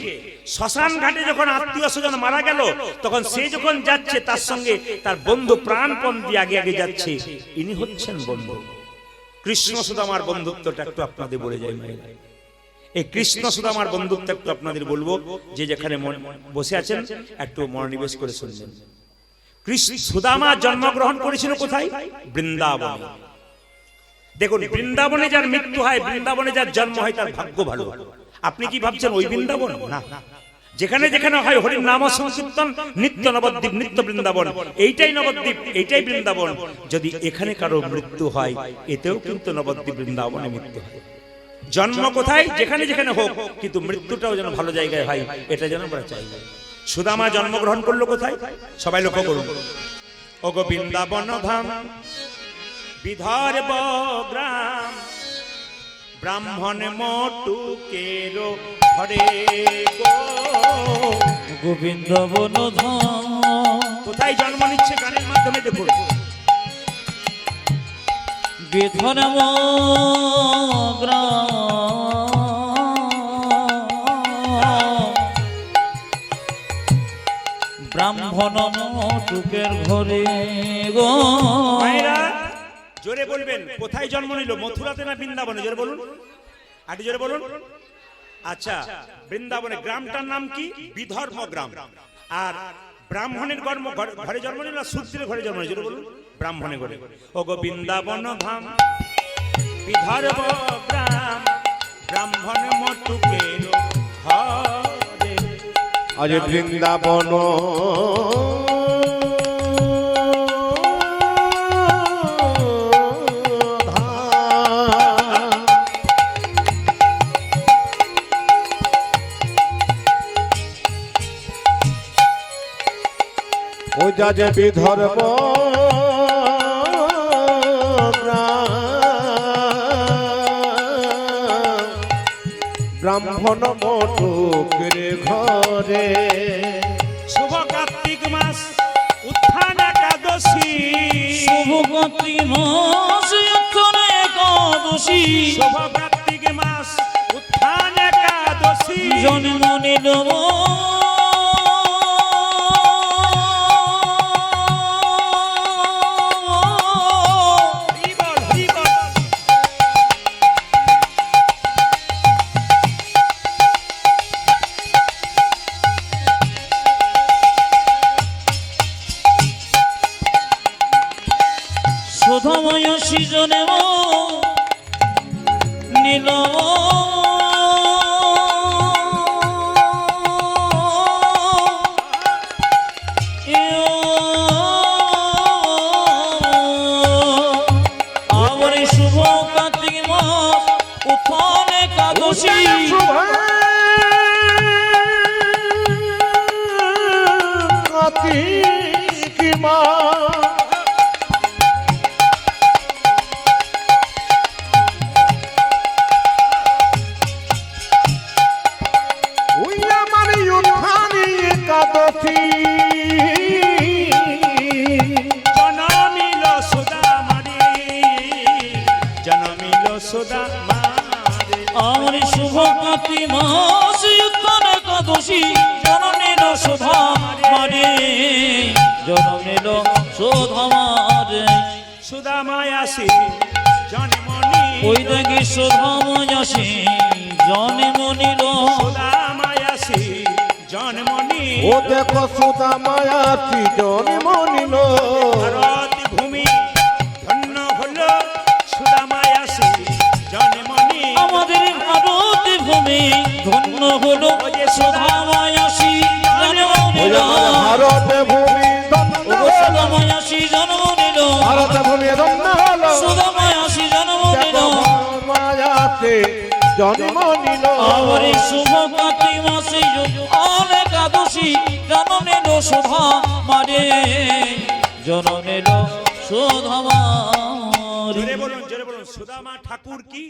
শ্মশান ঘাটে যখন আত্মীয় স্বজন মারা গেল, তখন সে যখন যাচ্ছে তার সঙ্গে তার বন্ধু প্রাণপণ দিয়ে আগে আগে যাচ্ছে, ইনি হচ্ছেন বন্ধু। কৃষ্ণ সুদামার বন্ধুত্বটা একটু আপনাদের বলে যাই মায়েরা। এই কৃষ্ণ সুদামার বন্ধুত্ব একটু আপনাদের বলবো, যে যেখানে বসে আছেন একটু মনোনিবেশ করে শুনবেন। কৃষ্ণ সুদামা জন্মগ্রহণ করেছিল কোথায়? বৃন্দাবনে। দেখুন, বৃন্দাবনে যার মৃত্যু হয়, বৃন্দাবনে যার জন্ম হয়, তার ভাগ্য ভালো। আপনি কি ভাবছেন ওই বৃন্দাবন? না, যেখানে যেখানে হয় হরির নাম সংকীর্তন, নিত্য নবদ্বীপ, নিত্য বৃন্দাবন, এইটাই নবদ্বীপ, এইটাই বৃন্দাবন। যদি এখানে কারো মৃত্যু হয়, এতেও কিন্তু নবদ্বীপ বৃন্দাবনে মৃত্যু হয়। জন্ম কোথায়? যেখানে যেখানে হোক, কিন্তু মৃত্যুটাও যেন ভালো জায়গায় হয়, এটা যেন আমরা চাই। সুদামা জন্মগ্রহণ করলো কোথায়? সবাই লক্ষ্য করুন। ওগো বৃন্দাবন ধাম, বিদর্ভ গ্রাম, ব্রাহ্মণ মটুকের ঘরে গো। গোবিন্দ বনধাম, কোথায় জন্ম নিচ্ছে? গানের মাধ্যমে দেখুন। বিধর্ম গ্রাম, ব্রাহ্মণ মটুকের ঘরে গো। মায়েরা জোরে বলবেন, কোথায় জন্ম নিল? মথুরাতে না বৃন্দাবনে? জোরে বলুন, আরেকটু জোরে বলুন। আচ্ছা, বৃন্দাবনে। গ্রামটার নাম কি? বিধর্ম গ্রাম। আর ব্রাহ্মণের ঘরে জন্ম নিল না শূদ্রের ঘরে জন্ম নিল? জোরে বলুন। ব্রাহ্মণের ঘরে। ওগো বৃন্দাবন ধাম, বিধর্ম গ্রাম, ব্রাহ্মণ মটুকের ঘরে। আজ বৃন্দাবন ও যা যে বিধর্ম ব্রাহ্মণ মটুকের ঘরে। শুভ কার্তিক মাস, উত্থান একাদশী, শুভ কার্তিক মাস, উত্থান একাদশী, শুভ কার্তিক মাস, উত্থান একাদশী, জন্ম নিল সুধাময় সৃজনে নীল আমার শুভ কার্তিক মাস, উত্থান একাদশী, কার্তিক মাস একাদশী, জনমিল সুদামারে, জনমিল সুদামারে। আমার শুভ কার্তিক মাস, উত্থান একাদশী, জন্ম নিল সুধামারে, জন্ম নিল সুধামারে। সুদামায় আসি জন্মনি, ওই দেখি সুধাময় আসি জন্ম নিল, সুদামায় আসি জন্মনি। ও দেখো সুদামায় আসি জন্ম নিল। ভারত ভূমি ধন্য হলো, সুদামায় আসি জন্মনি। আমাদের ভারত ভূমি জন্মে ধন্য হলো সুধামায়াসী জন্ম নিল ভারতে ভূমি ধন্য হলো সুধামায়াসী জন্ম নিল ভারতে ভূমি ধন্য হলো সুধামায়াসী জন্ম নিল মায়াতে জন্ম নিল আবার এই শুভ কার্তিক মাসে একাদশী জন্ম নিল সুধা মারে জন্ম নিল সুধা মারে জোরে বলুন সুদামা ঠাকুর কি